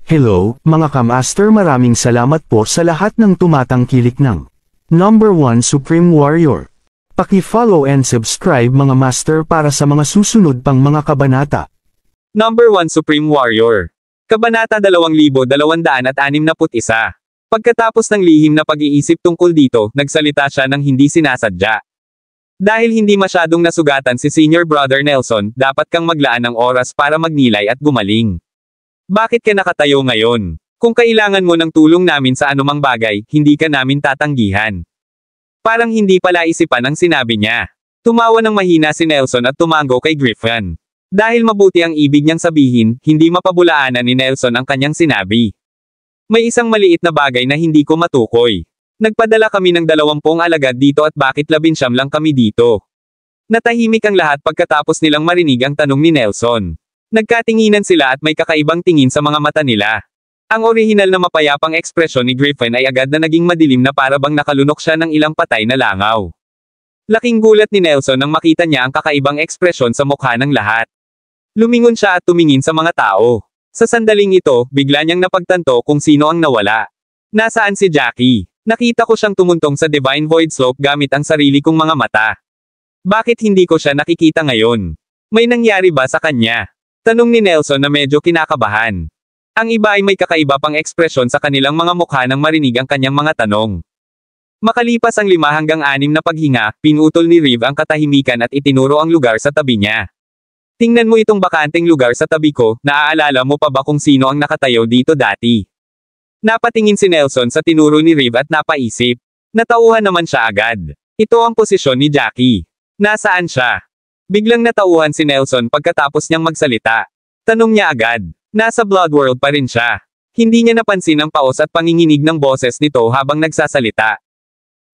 Hello, mga kamaster, maraming salamat po sa lahat ng tumatangkilik ng Number 1 Supreme Warrior. Paki-follow and subscribe mga master para sa mga susunod pang mga kabanata. Number 1 Supreme Warrior. Kabanata 2261. Pagkatapos ng lihim na pag-iisip tungkol dito, nagsalita siya ng hindi sinasadya. Dahil hindi masyadong nasugatan si Senior Brother Nelson, dapat kang maglaan ng oras para magnilay at gumaling. Bakit ka nakatayo ngayon? Kung kailangan mo ng tulong namin sa anumang bagay, hindi ka namin tatanggihan. Parang hindi pala isipan ang sinabi niya. Tumawa ng mahina si Nelson at tumango kay Griffin. Dahil mabuti ang ibig niyang sabihin, hindi mapabulaanan ni Nelson ang kanyang sinabi. May isang maliit na bagay na hindi ko matukoy. Nagpadala kami ng 20 alagad dito at bakit 19 lang kami dito? Natahimik ang lahat pagkatapos nilang marinig ang tanong ni Nelson. Nagkatinginan sila at may kakaibang tingin sa mga mata nila. Ang orihinal na mapayapang ekspresyon ni Griffin ay agad na naging madilim na para bang nakalunok siya ng ilang patay na langaw. Laking gulat ni Nelson nang makita niya ang kakaibang ekspresyon sa mukha ng lahat. Lumingon siya at tumingin sa mga tao. Sa sandaling ito, bigla niyang napagtanto kung sino ang nawala. Nasaan si Jackie? Nakita ko siyang tumuntong sa Divine Void Slope gamit ang sarili kong mga mata. Bakit hindi ko siya nakikita ngayon? May nangyari ba sa kanya? Tanong ni Nelson na medyo kinakabahan. Ang iba ay may kakaiba pang ekspresyon sa kanilang mga mukha nang marinig ang kanyang mga tanong. Makalipas ang 5 hanggang 6 na paghinga, pinutol ni Reeve ang katahimikan at itinuro ang lugar sa tabi niya. Tingnan mo itong bakanteng lugar sa tabi ko, naaalala mo pa ba kung sino ang nakatayo dito dati? Napatingin si Nelson sa tinuro ni Reeve at napaisip. Natauhan naman siya agad. Ito ang posisyon ni Jackie. Nasaan siya? Biglang natauhan si Nelson pagkatapos niyang magsalita. Tanong niya agad. Nasa Blood World pa rin siya. Hindi niya napansin ang paos at panginginig ng boses nito habang nagsasalita.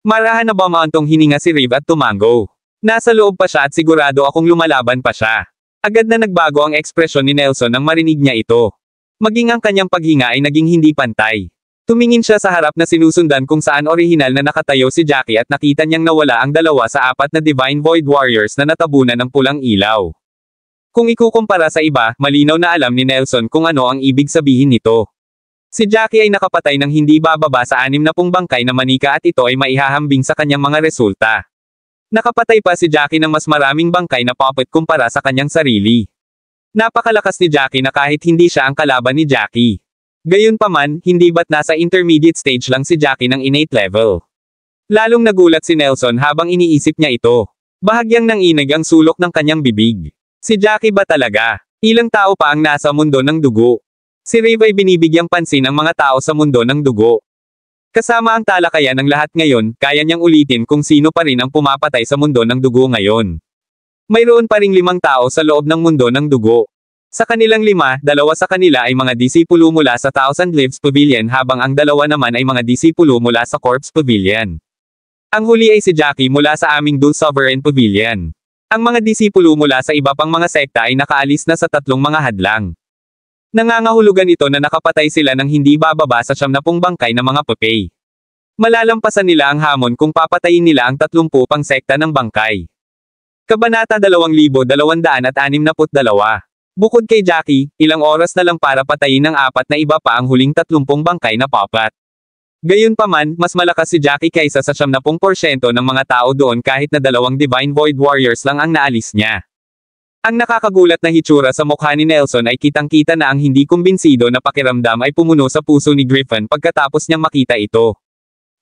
Marahan na bumantong hininga si Reeve at tumango. Nasa loob pa siya at sigurado akong lumalaban pa siya. Agad na nagbago ang ekspresyon ni Nelson nang marinig niya ito. Maging ang kanyang paghinga ay naging hindi pantay. Tumingin siya sa harap na sinusundan kung saan orihinal na nakatayo si Jackie at nakita niyang nawala ang 2 sa 4 na Divine Void Warriors na natabunan ng pulang ilaw. Kung ikukumpara sa iba, malinaw na alam ni Nelson kung ano ang ibig sabihin nito. Si Jackie ay nakapatay ng hindi bababa sa 60 bangkay na manika at ito ay maihahambing sa kanyang mga resulta. Nakapatay pa si Jackie ng mas maraming bangkay na puppet kumpara sa kanyang sarili. Napakalakas ni Jackie na kahit hindi siya ang kalaban ni Jackie. Gayunpaman, hindi ba't nasa intermediate stage lang si Jackie ng innate level? Lalong nagulat si Nelson habang iniisip niya ito. Bahagyang nanginig ang sulok ng kanyang bibig. Si Jackie ba talaga? Ilang tao pa ang nasa mundo ng dugo? Si Reeve ay binibigyang pansin ang mga tao sa mundo ng dugo. Kasama ang talakayan ng lahat ngayon, kaya niyang ulitin kung sino pa rin ang pumapatay sa mundo ng dugo ngayon. Mayroon pa ring 5 tao sa loob ng mundo ng dugo. Sa kanilang 5, 2 sa kanila ay mga disipulo mula sa Thousand Lives Pavilion habang ang 2 naman ay mga disipulo mula sa Corpse Pavilion. Ang huli ay si Jackie mula sa aming Dul Sovereign Pavilion. Ang mga disipulo mula sa iba pang mga sekta ay nakaalis na sa 3 mga hadlang. Nangangahulugan ito na nakapatay sila ng hindi bababa sa 70 bangkay na mga papay. Malalampasan nila ang hamon kung papatayin nila ang 30 pang sekta ng bangkay. Kabanata 2262. Bukod kay Jackie, ilang oras na lang para patayin ng 4 na iba pa ang huling 30 bangkay na papat. Gayunpaman, mas malakas si Jackie kaysa sa 70% ng mga tao doon kahit na 2 Divine Void Warriors lang ang naalis niya. Ang nakakagulat na hitsura sa mukha ni Nelson ay kitang-kita na ang hindi kumbinsido na pakiramdam ay pumuno sa puso ni Griffin pagkatapos niyang makita ito.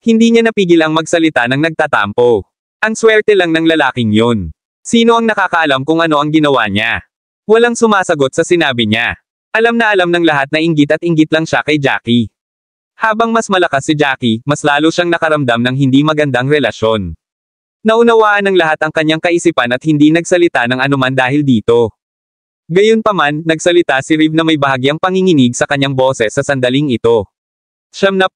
Hindi niya napigil ang magsalita ng nagtatampo. Ang swerte lang ng lalaking yun. Sino ang nakakaalam kung ano ang ginawa niya? Walang sumasagot sa sinabi niya. Alam na alam ng lahat na inggit at inggit lang siya kay Jackie. Habang mas malakas si Jackie, mas lalo siyang nakaramdam ng hindi magandang relasyon. Naunawaan ng lahat ang kanyang kaisipan at hindi nagsalita ng anuman dahil dito. Gayunpaman, nagsalita si Reeve na may bahagyang panginginig sa kanyang boses sa sandaling ito. 70.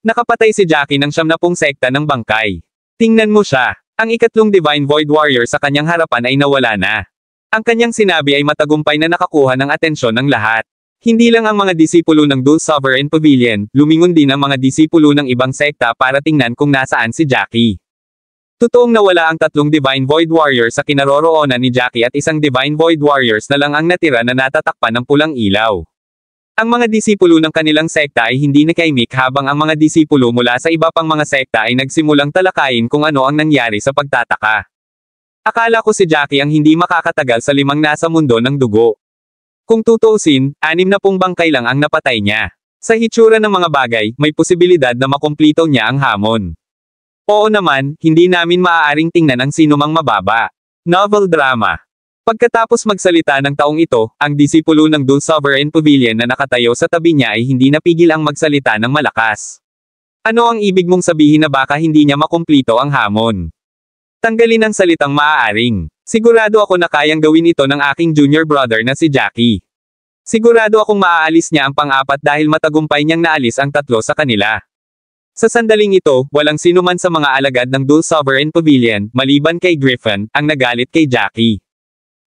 Nakapatay si Jackie ng 70 sekta ng bangkay. Tingnan mo siya. Ang 3 Divine Void Warrior sa kanyang harapan ay nawala na. Ang kanyang sinabi ay matagumpay na nakakuha ng atensyon ng lahat. Hindi lang ang mga disipulo ng Dul Sovereign Pavilion, lumingon din ang mga disipulo ng ibang sekta para tingnan kung nasaan si Jackie. Totoong nawala ang 3 Divine Void Warriors sa kinaroroonan ni Jackie at 1 Divine Void Warriors na lang ang natira na natatakpan ng pulang ilaw. Ang mga disipulo ng kanilang sekta ay hindi nakaimik habang ang mga disipulo mula sa iba pang mga sekta ay nagsimulang talakayin kung ano ang nangyari sa pagtataka. Akala ko si Jackie ang hindi makakatagal sa 5 nasa mundo ng dugo. Kung tutuusin, 60 bangkay lang ang napatay niya. Sa hitsura ng mga bagay, may posibilidad na makumplito niya ang hamon. Oo naman, hindi namin maaaring tingnan ang sinumang mababa. Novel drama. Pagkatapos magsalita ng taong ito, ang disipulo ng Dul Sovereign Pavilion na nakatayo sa tabi niya ay hindi napigil ang magsalita ng malakas. Ano ang ibig mong sabihin na baka hindi niya makumplito ang hamon? Tanggalin ang salitang maaaring. Sigurado ako na kayang gawin ito ng aking junior brother na si Jackie. Sigurado akong maaalis niya ang pang-4 dahil matagumpay niyang naalis ang 3 sa kanila. Sa sandaling ito, walang sinuman sa mga alagad ng Dul Sovereign Pavilion, maliban kay Griffin, ang nagalit kay Jackie.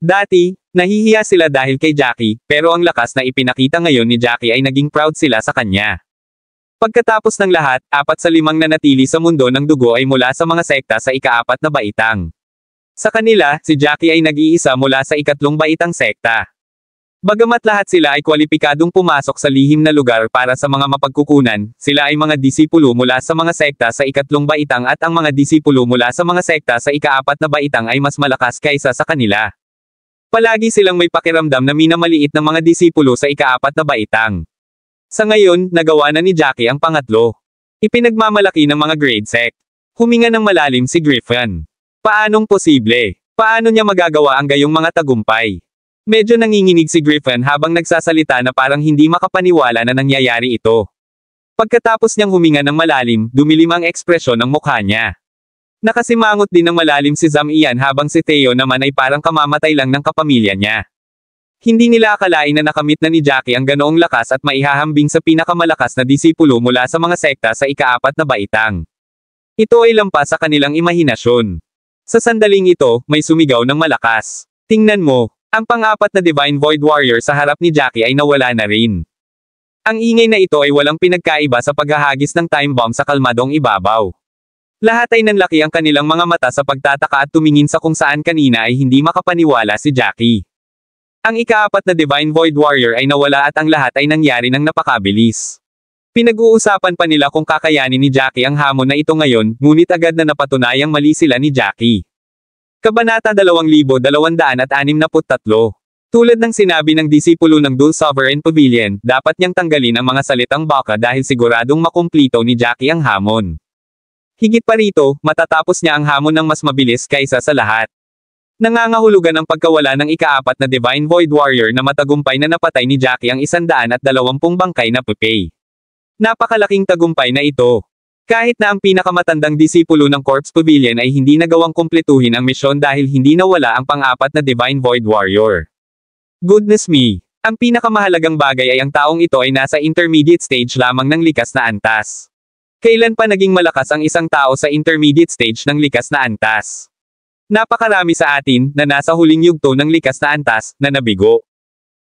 Dati, nahihiya sila dahil kay Jackie, pero ang lakas na ipinakita ngayon ni Jackie ay naging proud sila sa kanya. Pagkatapos ng lahat, 4 sa 5 nanatili sa mundo ng dugo ay mula sa mga sekta sa ika-4 na baitang. Sa kanila, si Jackie ay nag-iisa mula sa 3 baitang sekta. Bagamat lahat sila ay kwalipikadong pumasok sa lihim na lugar para sa mga mapagkukunan, sila ay mga disipulo mula sa mga sekta sa 3 baitang at ang mga disipulo mula sa mga sekta sa ika-4 na baitang ay mas malakas kaysa sa kanila. Palagi silang may pakiramdam na minamaliit ng mga disipulo sa ika-4 na baitang. Sa ngayon, nagawa na ni Jackie ang pangatlo. Ipinagmamalaki ng mga grade sect. Huminga ng malalim si Griffin. Paanong posible? Paano niya magagawa ang gayong mga tagumpay? Medyo nanginginig si Griffin habang nagsasalita na parang hindi makapaniwala na nangyayari ito. Pagkatapos niyang huminga ng malalim, dumilim ang ekspresyon ng mukha niya. Nakasimangot din ng malalim si Zam Ian habang si Theo naman ay parang kamamatay lang ng kapamilya niya. Hindi nila akalain na nakamit na ni Jackie ang ganoong lakas at maihahambing sa pinakamalakas na disipulo mula sa mga sekta sa ika-4 na baitang. Ito ay lampas sa kanilang imahinasyon. Sa sandaling ito, may sumigaw ng malakas. Tingnan mo. Ang pang-4 na Divine Void Warrior sa harap ni Jackie ay nawala na rin. Ang ingay na ito ay walang pinagkaiba sa paghahagis ng time bomb sa kalmadong ibabaw. Lahat ay nanlaki ang kanilang mga mata sa pagtataka at tumingin sa kung saan kanina ay hindi makapaniwala si Jackie. Ang ika-4 na Divine Void Warrior ay nawala at ang lahat ay nangyari ng napakabilis. Pinag-uusapan pa nila kung kakayanin ni Jackie ang hamon na ito ngayon, ngunit agad na napatunayang mali sila ni Jackie. Kabanata 2263. Tulad ng sinabi ng disipulo ng Dul Sovereign Pavilion, dapat niyang tanggalin ang mga salitang baka dahil siguradong makumplito ni Jackie ang hamon. Higit pa rito, matatapos niya ang hamon ng mas mabilis kaysa sa lahat. Nangangahulugan ang pagkawala ng ika-4 na Divine Void Warrior na matagumpay na napatay ni Jackie ang 120 bangkay na Pupay. Napakalaking tagumpay na ito. Kahit na ang pinakamatandang disipulo ng Corpse Pavilion ay hindi nagawang kumpletuhin ang misyon dahil hindi nawala ang pang-4 na Divine Void Warrior. Goodness me! Ang pinakamahalagang bagay ay ang taong ito ay nasa intermediate stage lamang ng likas na antas. Kailan pa naging malakas ang isang tao sa intermediate stage ng likas na antas? Napakarami sa atin na nasa huling yugto ng likas na antas na nabigo.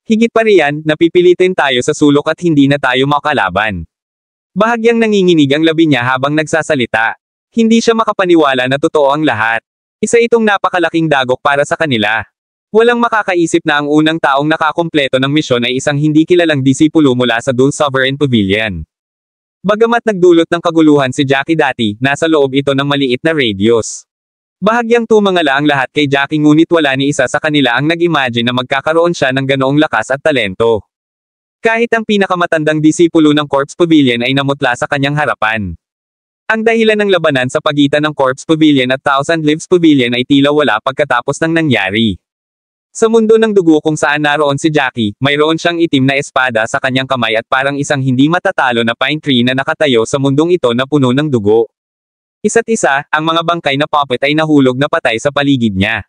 Higit pa riyan, napipilitin tayo sa sulok at hindi na tayo makalaban. Bahagyang nanginginig ang labi niya habang nagsasalita. Hindi siya makapaniwala na totoo ang lahat. Isa itong napakalaking dagok para sa kanila. Walang makakaisip na ang unang taong nakakumpleto ng misyon ay isang hindi kilalang disipulo mula sa Dul Sovereign Pavilion. Bagamat nagdulot ng kaguluhan si Jackie dati, nasa loob ito ng maliit na radius. Bahagyang tumangala ang lahat kay Jackie ngunit wala ni isa sa kanila ang nag-imagine na magkakaroon siya ng ganoong lakas at talento. Kahit ang pinakamatandang disipulo ng Corpse Pavilion ay namutla sa kanyang harapan. Ang dahilan ng labanan sa pagitan ng Corpse Pavilion at Thousand Lives Pavilion ay tila wala pagkatapos ng nangyari. Sa mundo ng dugo kung saan naroon si Jackie, mayroon siyang itim na espada sa kanyang kamay at parang isang hindi matatalo na pine tree na nakatayo sa mundong ito na puno ng dugo. Isa't isa, ang mga bangkay na puppet ay nahulog na patay sa paligid niya.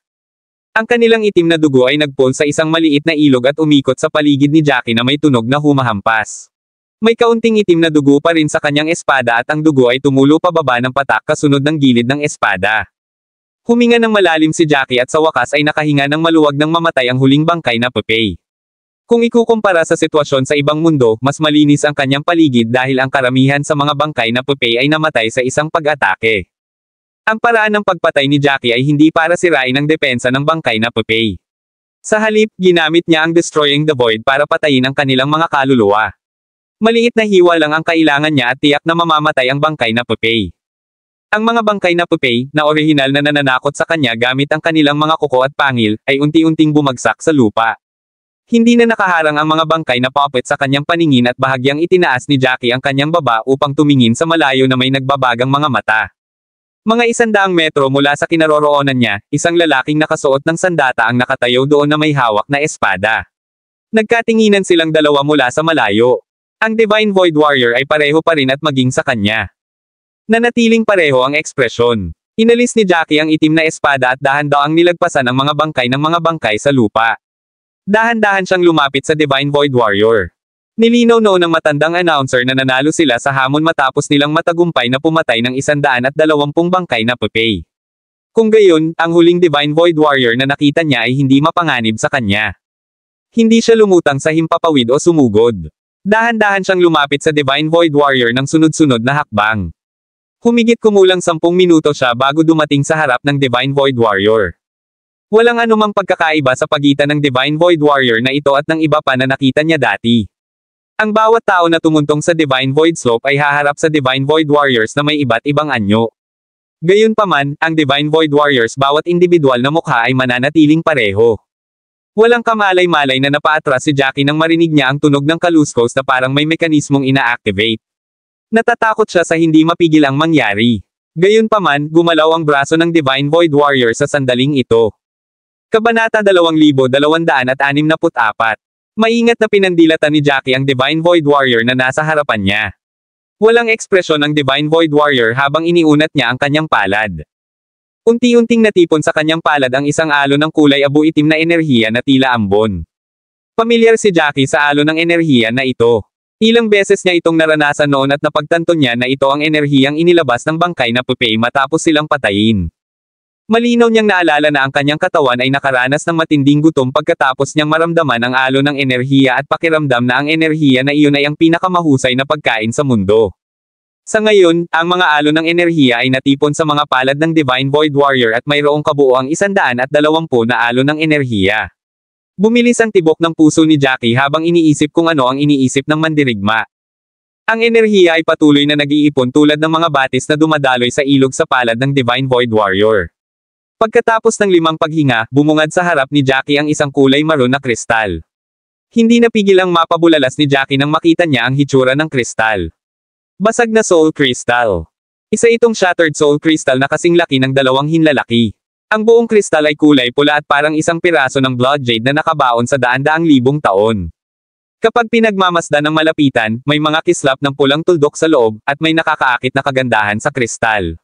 Ang kanilang itim na dugo ay nagpool sa isang maliit na ilog at umikot sa paligid ni Jackie na may tunog na humahampas. May kaunting itim na dugo pa rin sa kanyang espada at ang dugo ay tumulo pababa ng patak kasunod ng gilid ng espada. Huminga ng malalim si Jackie at sa wakas ay nakahinga ng maluwag ng mamatay ang huling bangkay na Pupay. Kung ikukumpara sa sitwasyon sa ibang mundo, mas malinis ang kanyang paligid dahil ang karamihan sa mga bangkay na Pupay ay namatay sa isang pag-atake. Ang paraan ng pagpatay ni Jackie ay hindi para sirain ang depensa ng bangkay na Pupay. Sa halip, ginamit niya ang Destroying the Void para patayin ang kanilang mga kaluluwa. Maliit na hiwa lang ang kailangan niya at tiyak na mamamatay ang bangkay na Pupay. Ang mga bangkay na Pupay, na orihinal na nananakot sa kanya gamit ang kanilang mga kuko at pangil, ay unti-unting bumagsak sa lupa. Hindi na nakaharang ang mga bangkay na puppet sa kanyang paningin at bahagyang itinaas ni Jackie ang kanyang baba upang tumingin sa malayo na may nagbabagang mga mata. Mga 100 metro mula sa kinaroroonan niya, isang lalaking nakasuot ng sandata ang nakatayo doon na may hawak na espada. Nagkatinginan silang dalawa mula sa malayo. Ang Divine Void Warrior ay pareho pa rin at maging sa kanya. Nanatiling pareho ang ekspresyon. Inalis ni Jackie ang itim na espada at dahan-daang nilagpasan ang mga bangkay ng mga bangkay sa lupa. Dahan-dahan siyang lumapit sa Divine Void Warrior. Nilinaw noon ng matandang announcer na nanalo sila sa hamon matapos nilang matagumpay na pumatay ng 120 bangkay na Pupay. Kung gayon, ang huling Divine Void Warrior na nakita niya ay hindi mapanganib sa kanya. Hindi siya lumutang sa himpapawid o sumugod. Dahan-dahan siyang lumapit sa Divine Void Warrior ng sunod-sunod na hakbang. Humigit kumulang 10 minuto siya bago dumating sa harap ng Divine Void Warrior. Walang anumang pagkakaiba sa pagitan ng Divine Void Warrior na ito at ng iba pa na nakita niya dati. Ang bawat tao na tumuntong sa Divine Void Slope ay haharap sa Divine Void Warriors na may iba't ibang anyo. Gayunpaman, ang Divine Void Warriors bawat individual na mukha ay mananatiling pareho. Walang kamalay-malay na napaatras si Jackie nang marinig niya ang tunog ng kaluskos na parang may mekanismong ina-activate. Natatakot siya sa hindi mapigil ang mangyari. Gayunpaman, gumalaw ang braso ng Divine Void Warrior sa sandaling ito. Kabanata 2264. Maingat na pinandilatan ni Jackie ang Divine Void Warrior na nasa harapan niya. Walang ekspresyon ang Divine Void Warrior habang iniunat niya ang kanyang palad. Unti-unting natipon sa kanyang palad ang isang alon ng kulay abu-itim na enerhiya na tila ambon. Pamilyar si Jackie sa alon ng enerhiya na ito. Ilang beses niya itong naranasan noon at napagtanto niya na ito ang enerhiyang inilabas ng bangkay na Pupay matapos silang patayin. Malinaw niyang naalala na ang kanyang katawan ay nakaranas ng matinding gutom pagkatapos niyang maramdaman ang alon ng enerhiya at pakiramdam na ang enerhiya na iyon ay ang pinakamahusay na pagkain sa mundo. Sa ngayon, ang mga alon ng enerhiya ay natipon sa mga palad ng Divine Void Warrior at mayroong kabuoang 120 na alon ng enerhiya. Bumilis ang tibok ng puso ni Jackie habang iniisip kung ano ang iniisip ng mandirigma. Ang enerhiya ay patuloy na nag-iipon tulad ng mga batis na dumadaloy sa ilog sa palad ng Divine Void Warrior. Pagkatapos ng 5 paghinga, bumungad sa harap ni Jackie ang isang kulay maroon na kristal. Hindi napigil ang mapabulalas ni Jackie nang makita niya ang hitsura ng kristal. Basag na Soul Crystal. Isa itong Shattered Soul Crystal na kasing laki ng dalawang hinlalaki. Ang buong kristal ay kulay pula at parang isang piraso ng Blood Jade na nakabaon sa daan-daang libong taon. Kapag pinagmamasdan ng malapitan, may mga kislap ng pulang tuldok sa loob, at may nakakaakit na kagandahan sa kristal.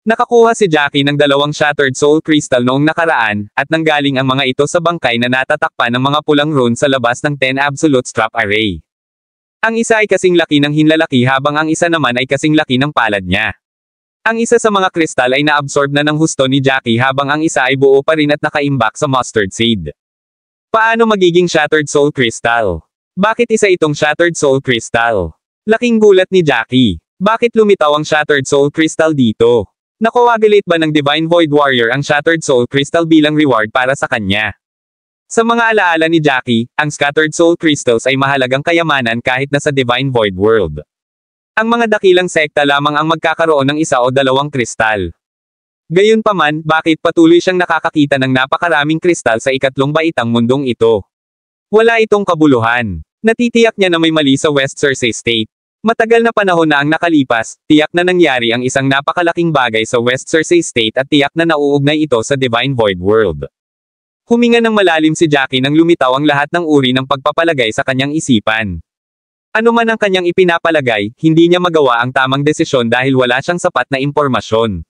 Nakakuha si Jackie ng 2 Shattered Soul Crystal noong nakaraan, at nanggaling ang mga ito sa bangkay na natatakpan ng mga pulang rune sa labas ng 10 Absolute Strap Array. Ang isa ay kasing laki ng hinlalaki habang ang isa naman ay kasing laki ng palad niya. Ang isa sa mga kristal ay naabsorb na ng husto ni Jackie habang ang isa ay buo pa rin at nakaimbak sa mustard seed. Paano magiging Shattered Soul Crystal? Bakit isa itong Shattered Soul Crystal? Laking gulat ni Jackie. Bakit lumitaw ang Shattered Soul Crystal dito? Nakoagulate ba ng Divine Void Warrior ang Shattered Soul Crystal bilang reward para sa kanya? Sa mga alaala ni Jackie, ang Scattered Soul Crystals ay mahalagang kayamanan kahit na sa Divine Void World. Ang mga dakilang sekta lamang ang magkakaroon ng 1 o 2 kristal. Gayunpaman, bakit patuloy siyang nakakakita ng napakaraming kristal sa ikatlong baitang mundong ito? Wala itong kabuluhan. Natitiyak niya na may mali sa West Cersei State. Matagal na panahon na ang nakalipas, tiyak na nangyari ang isang napakalaking bagay sa West Cersei State at tiyak na nauugnay ito sa Divine Void World. Huminga ng malalim si Jackie nang lumitaw ang lahat ng uri ng pagpapalagay sa kanyang isipan. Ano man ang kanyang ipinapalagay, hindi niya magawa ang tamang desisyon dahil wala siyang sapat na impormasyon.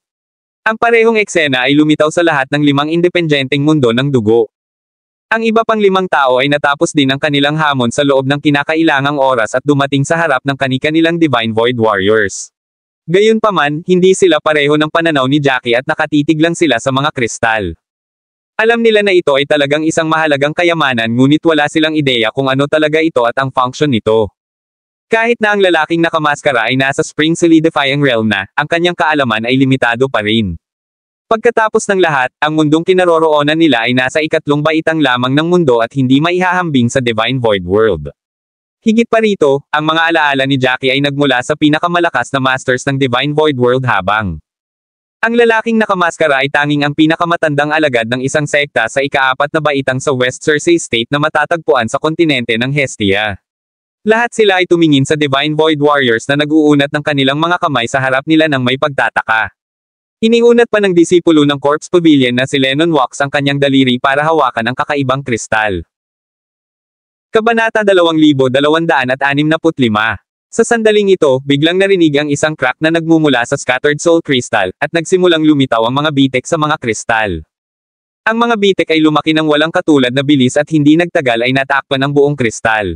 Ang parehong eksena ay lumitaw sa lahat ng 5 independenteng mundo ng dugo. Ang iba pang 5 tao ay natapos din ang kanilang hamon sa loob ng kinakailangang oras at dumating sa harap ng kani-kanilang Divine Void Warriors. Gayunpaman, hindi sila pareho ng pananaw ni Jackie at nakatitig lang sila sa mga kristal. Alam nila na ito ay talagang isang mahalagang kayamanan ngunit wala silang ideya kung ano talaga ito at ang function nito. Kahit na ang lalaking nakamaskara ay nasa Spring Solidifying Realm na, ang kanyang kaalaman ay limitado pa rin. Pagkatapos ng lahat, ang mundong kinaroroonan nila ay nasa ikatlong baitang lamang ng mundo at hindi maihahambing sa Divine Void World. Higit pa rito, ang mga alaala ni Jackie ay nagmula sa pinakamalakas na masters ng Divine Void World habang ang lalaking nakamaskara ay tanging ang pinakamatandang alagad ng isang sekta sa ikaapat na baitang sa West Cersei State na matatagpuan sa kontinente ng Hestia. Lahat sila ay tumingin sa Divine Void Warriors na nag-uunat ng kanilang mga kamay sa harap nila ng may pagtataka. Iniunat pa ng disipulo ng Corpse Pavilion na si Lennon Wax ang kanyang daliri para hawakan ang kakaibang kristal. Kabanata 2265. Sa sandaling ito, biglang narinig ang isang crack na nagmumula sa Scattered Soul Crystal, at nagsimulang lumitaw ang mga bitek sa mga kristal. Ang mga bitek ay lumaki ng walang katulad na bilis at hindi nagtagal ay natakpan ang buong kristal.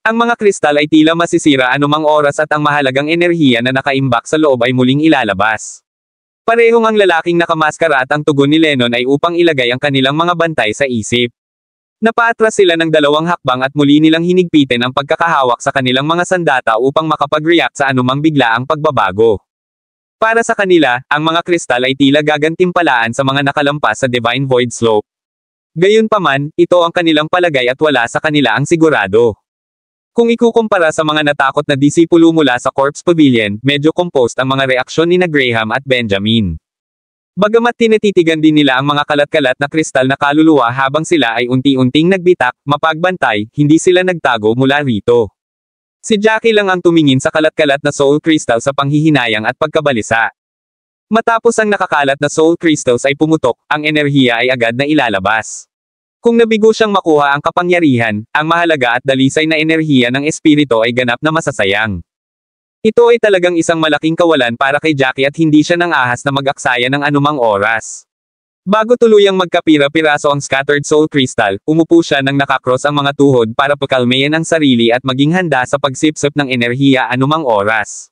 Ang mga kristal ay tila masisira anumang oras at ang mahalagang enerhiya na nakaimbak sa loob ay muling ilalabas. Parehong ang lalaking nakamaskara at ang tugon ni Lennon ay upang ilagay ang kanilang mga bantay sa isip. Napaatras sila ng 2 hakbang at muli nilang hinigpitin ang pagkakahawak sa kanilang mga sandata upang makapag-react sa anumang biglaang pagbabago. Para sa kanila, ang mga kristal ay tila gagantimpalaan sa mga nakalampas sa Divine Void Slope. Gayunpaman, ito ang kanilang palagay at wala sa kanila ang sigurado. Kung ikukumpara sa mga natakot na disipulo mula sa Corpse Pavilion, medyo composed ang mga reaksyon ni Graham at Benjamin. Bagamat tinititigan din nila ang mga kalat-kalat na kristal na kaluluwa habang sila ay unti-unting nagbitak, mapagbantay, hindi sila nagtago mula rito. Si Jackie lang ang tumingin sa kalat-kalat na soul crystal sa panghihinayang at pagkabalisa. Matapos ang nakakalat na soul crystals ay pumutok, ang enerhiya ay agad na ilalabas. Kung nabigo siyang makuha ang kapangyarihan, ang mahalaga at dalisay na enerhiya ng espiritu ay ganap na masasayang. Ito ay talagang isang malaking kawalan para kay Jackie at hindi siya nang ahas na mag-aksaya ng anumang oras. Bago tuluyang magkapira-piraso ang Scattered Soul Crystal, umupo siya nang nakakross ang mga tuhod para pakalmayan ang sarili at maging handa sa pagsipsip ng enerhiya anumang oras.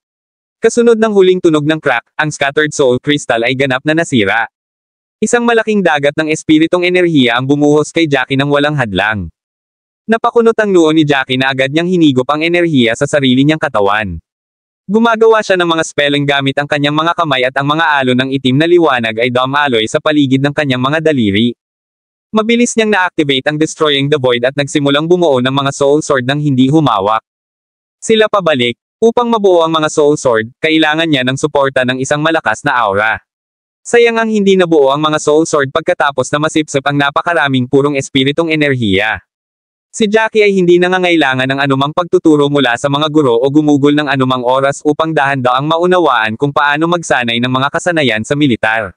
Kasunod ng huling tunog ng crack, ang Scattered Soul Crystal ay ganap na nasira. Isang malaking dagat ng espiritong enerhiya ang bumuhos kay Jackie nang walang hadlang. Napakunot ang noo ni Jackie na agad niyang hinigop ang enerhiya sa sarili niyang katawan. Gumagawa siya ng mga spelling gamit ang kanyang mga kamay at ang mga alon ng itim na liwanag ay dumaloy sa paligid ng kanyang mga daliri. Mabilis niyang na-activate ang Destroying the Void at nagsimulang bumuo ng mga Soul Sword nang hindi humawak. Sila pabalik. Upang mabuo ang mga Soul Sword, kailangan niya ng suporta ng isang malakas na aura. Sayang ang hindi nabuo ang mga Soul Sword pagkatapos na masipsip ang napakaraming purong espiritong enerhiya. Si Jackie ay hindi nangangailangan ng anumang pagtuturo mula sa mga guro o gumugol ng anumang oras upang dahan-daang maunawaan kung paano magsanay ng mga kasanayan sa militar.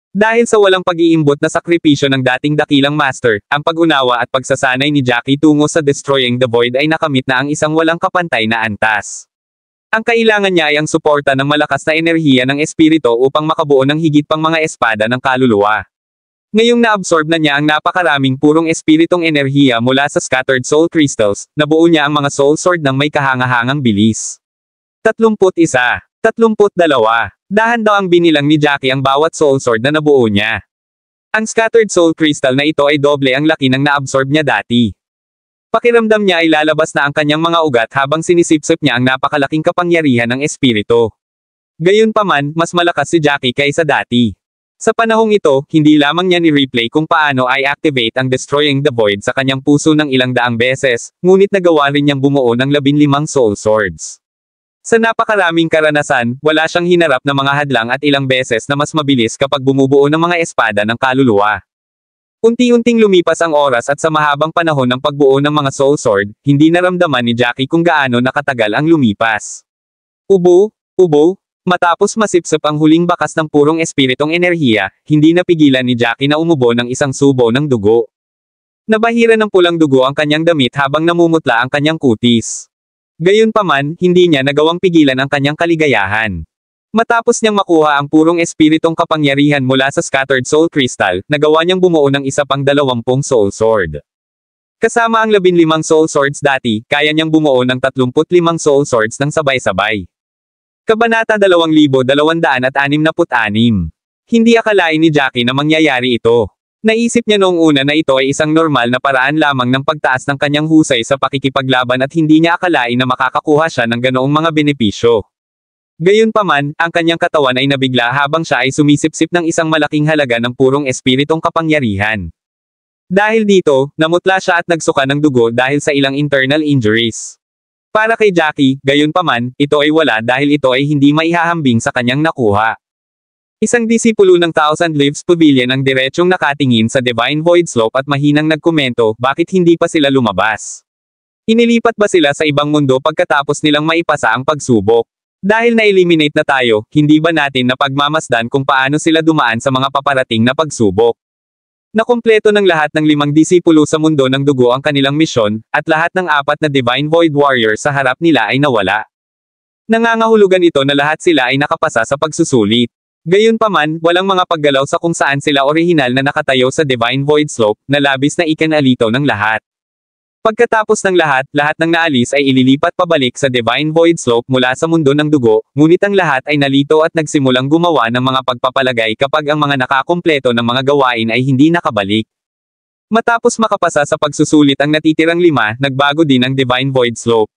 Dahil sa walang pag-iimbot na sakripisyo ng dating dakilang master, ang pag-unawa at pagsasanay ni Jackie tungo sa Destroying the Void ay nakamit na ang isang walang kapantay na antas. Ang kailangan niya ay ang suporta ng malakas na enerhiya ng espiritu upang makabuo ng higit pang mga espada ng kaluluwa. Ngayong naabsorb na niya ang napakaraming purong espiritong enerhiya mula sa Scattered Soul Crystals, nabuo niya ang mga Soul Sword ng may kahangahangang bilis. 31. 32. Dahan daw ang binilang ni Jackie ang bawat Soul Sword na nabuo niya. Ang Scattered Soul Crystal na ito ay doble ang laki ng naabsorb niya dati. Pakiramdam niya ay lalabas na ang kanyang mga ugat habang sinisipsip niya ang napakalaking kapangyarihan ng espiritu. Gayunpaman, mas malakas si Jackie kaysa dati. Sa panahong ito, hindi lamang niya ni-replay kung paano i-activate ang Destroying the Void sa kanyang puso ng ilang daang beses, ngunit nagawa rin niyang bumuo ng 15 Soul Swords. Sa napakaraming karanasan, wala siyang hinarap na mga hadlang at ilang beses na mas mabilis kapag bumubuo ng mga espada ng kaluluwa. Unti-unting lumipas ang oras at sa mahabang panahon ng pagbuo ng mga Soul Sword, hindi naramdaman ni Jackie kung gaano nakatagal ang lumipas. Ubo. Matapos masipsip ang huling bakas ng purong espiritong enerhiya, hindi napigilan ni Jackie na umubo ng isang subo ng dugo. Nabahira ng pulang dugo ang kanyang damit habang namumutla ang kanyang kutis. Gayunpaman, hindi niya nagawang pigilan ang kanyang kaligayahan. Matapos niyang makuha ang purong espiritong kapangyarihan mula sa Scattered Soul Crystal, nagawa niyang bumuo ng isa pang 20 Soul Sword. Kasama ang 15 Soul Swords dati, kaya niyang bumuo ng 35 Soul Swords ng sabay-sabay. Kabanata 2266. Hindi akalain ni Jackie na mangyayari ito. Naisip niya noong una na ito ay isang normal na paraan lamang ng pagtaas ng kanyang husay sa pakikipaglaban at hindi niya akalain na makakakuha siya ng ganoong mga benepisyo. Gayunpaman, ang kanyang katawan ay nabigla habang siya ay sumisipsip ng isang malaking halaga ng purong espiritong kapangyarihan. Dahil dito, namutla siya at nagsuka ng dugo dahil sa ilang internal injuries. Para kay Jackie, gayunpaman, ito ay wala dahil ito ay hindi maihahambing sa kanyang nakuha. Isang disipulo ng Thousand Leaves Pavilion ang diretsyong nakatingin sa Divine Void Slope at mahinang nagkomento, bakit hindi pa sila lumabas? Inilipat ba sila sa ibang mundo pagkatapos nilang maipasa ang pagsubok? Dahil na-eliminate na tayo, hindi ba natin napagmamasdan kung paano sila dumaan sa mga paparating na pagsubok? Nakumpleto ng lahat ng 5 disipulo sa mundo ng dugo ang kanilang misyon, at lahat ng 4 na Divine Void Warrior sa harap nila ay nawala. Nangangahulugan ito na lahat sila ay nakapasa sa pagsusulit. Gayunpaman, walang mga paggalaw sa kung saan sila orihinal na nakatayo sa Divine Void Slope, na labis na ikanalito ng lahat. Pagkatapos ng lahat ng naalis ay ililipat pabalik sa Divine Void Slope mula sa mundo ng dugo, ngunit ang lahat ay nalito at nagsimulang gumawa ng mga pagpapalagay kapag ang mga nakakumpleto ng mga gawain ay hindi nakabalik. Matapos makapasa sa pagsusulit ang natitirang 5, nagbago din ang Divine Void Slope.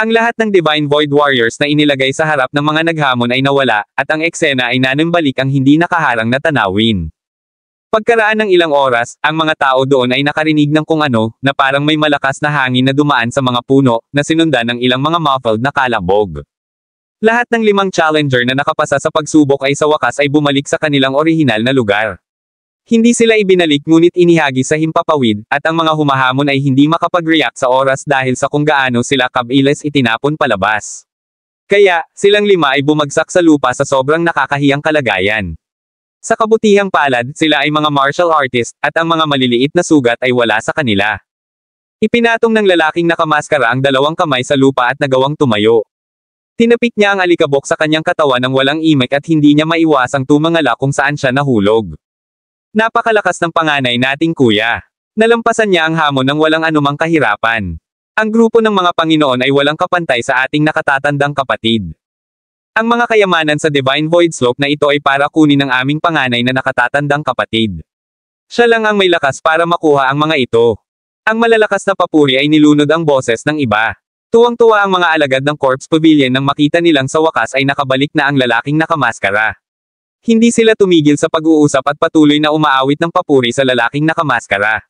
Ang lahat ng Divine Void Warriors na inilagay sa harap ng mga naghamon ay nawala, at ang eksena ay nanambalik ang hindi nakaharang na tanawin. Pagkaraan ng ilang oras, ang mga tao doon ay nakarinig ng kung ano, na parang may malakas na hangin na dumaan sa mga puno, na sinundan ng ilang mga muffled na kalabog. Lahat ng 5 challenger na nakapasa sa pagsubok ay sa wakas ay bumalik sa kanilang orihinal na lugar. Hindi sila ibinalik ngunit inihagi sa himpapawid, at ang mga humahamon ay hindi makapag-react sa oras dahil sa kung gaano sila kabilis itinapon palabas. Kaya, silang 5 ay bumagsak sa lupa sa sobrang nakakahiyang kalagayan. Sa kabutihang palad, sila ay mga martial artist, at ang mga maliliit na sugat ay wala sa kanila. Ipinatong ng lalaking nakamaskara ang 2 kamay sa lupa at nagawang tumayo. Tinapik niya ang alikabok sa kanyang katawan ng walang imik at hindi niya maiwasang tumangala kung saan siya nahulog. Napakalakas ng panganay nating kuya. Nalampasan niya ang hamon ng walang anumang kahirapan. Ang grupo ng mga Panginoon ay walang kapantay sa ating nakatatandang kapatid. Ang mga kayamanan sa Divine Void Slope na ito ay para kunin ng aming panganay na nakatatandang kapatid. Siya lang ang may lakas para makuha ang mga ito. Ang malalakas na papuri ay nilunod ang boses ng iba. Tuwang-tuwa ang mga alagad ng Corpse Pavilion nang makita nilang sa wakas ay nakabalik na ang lalaking nakamaskara. Hindi sila tumigil sa pag-uusap at patuloy na umaawit ng papuri sa lalaking nakamaskara.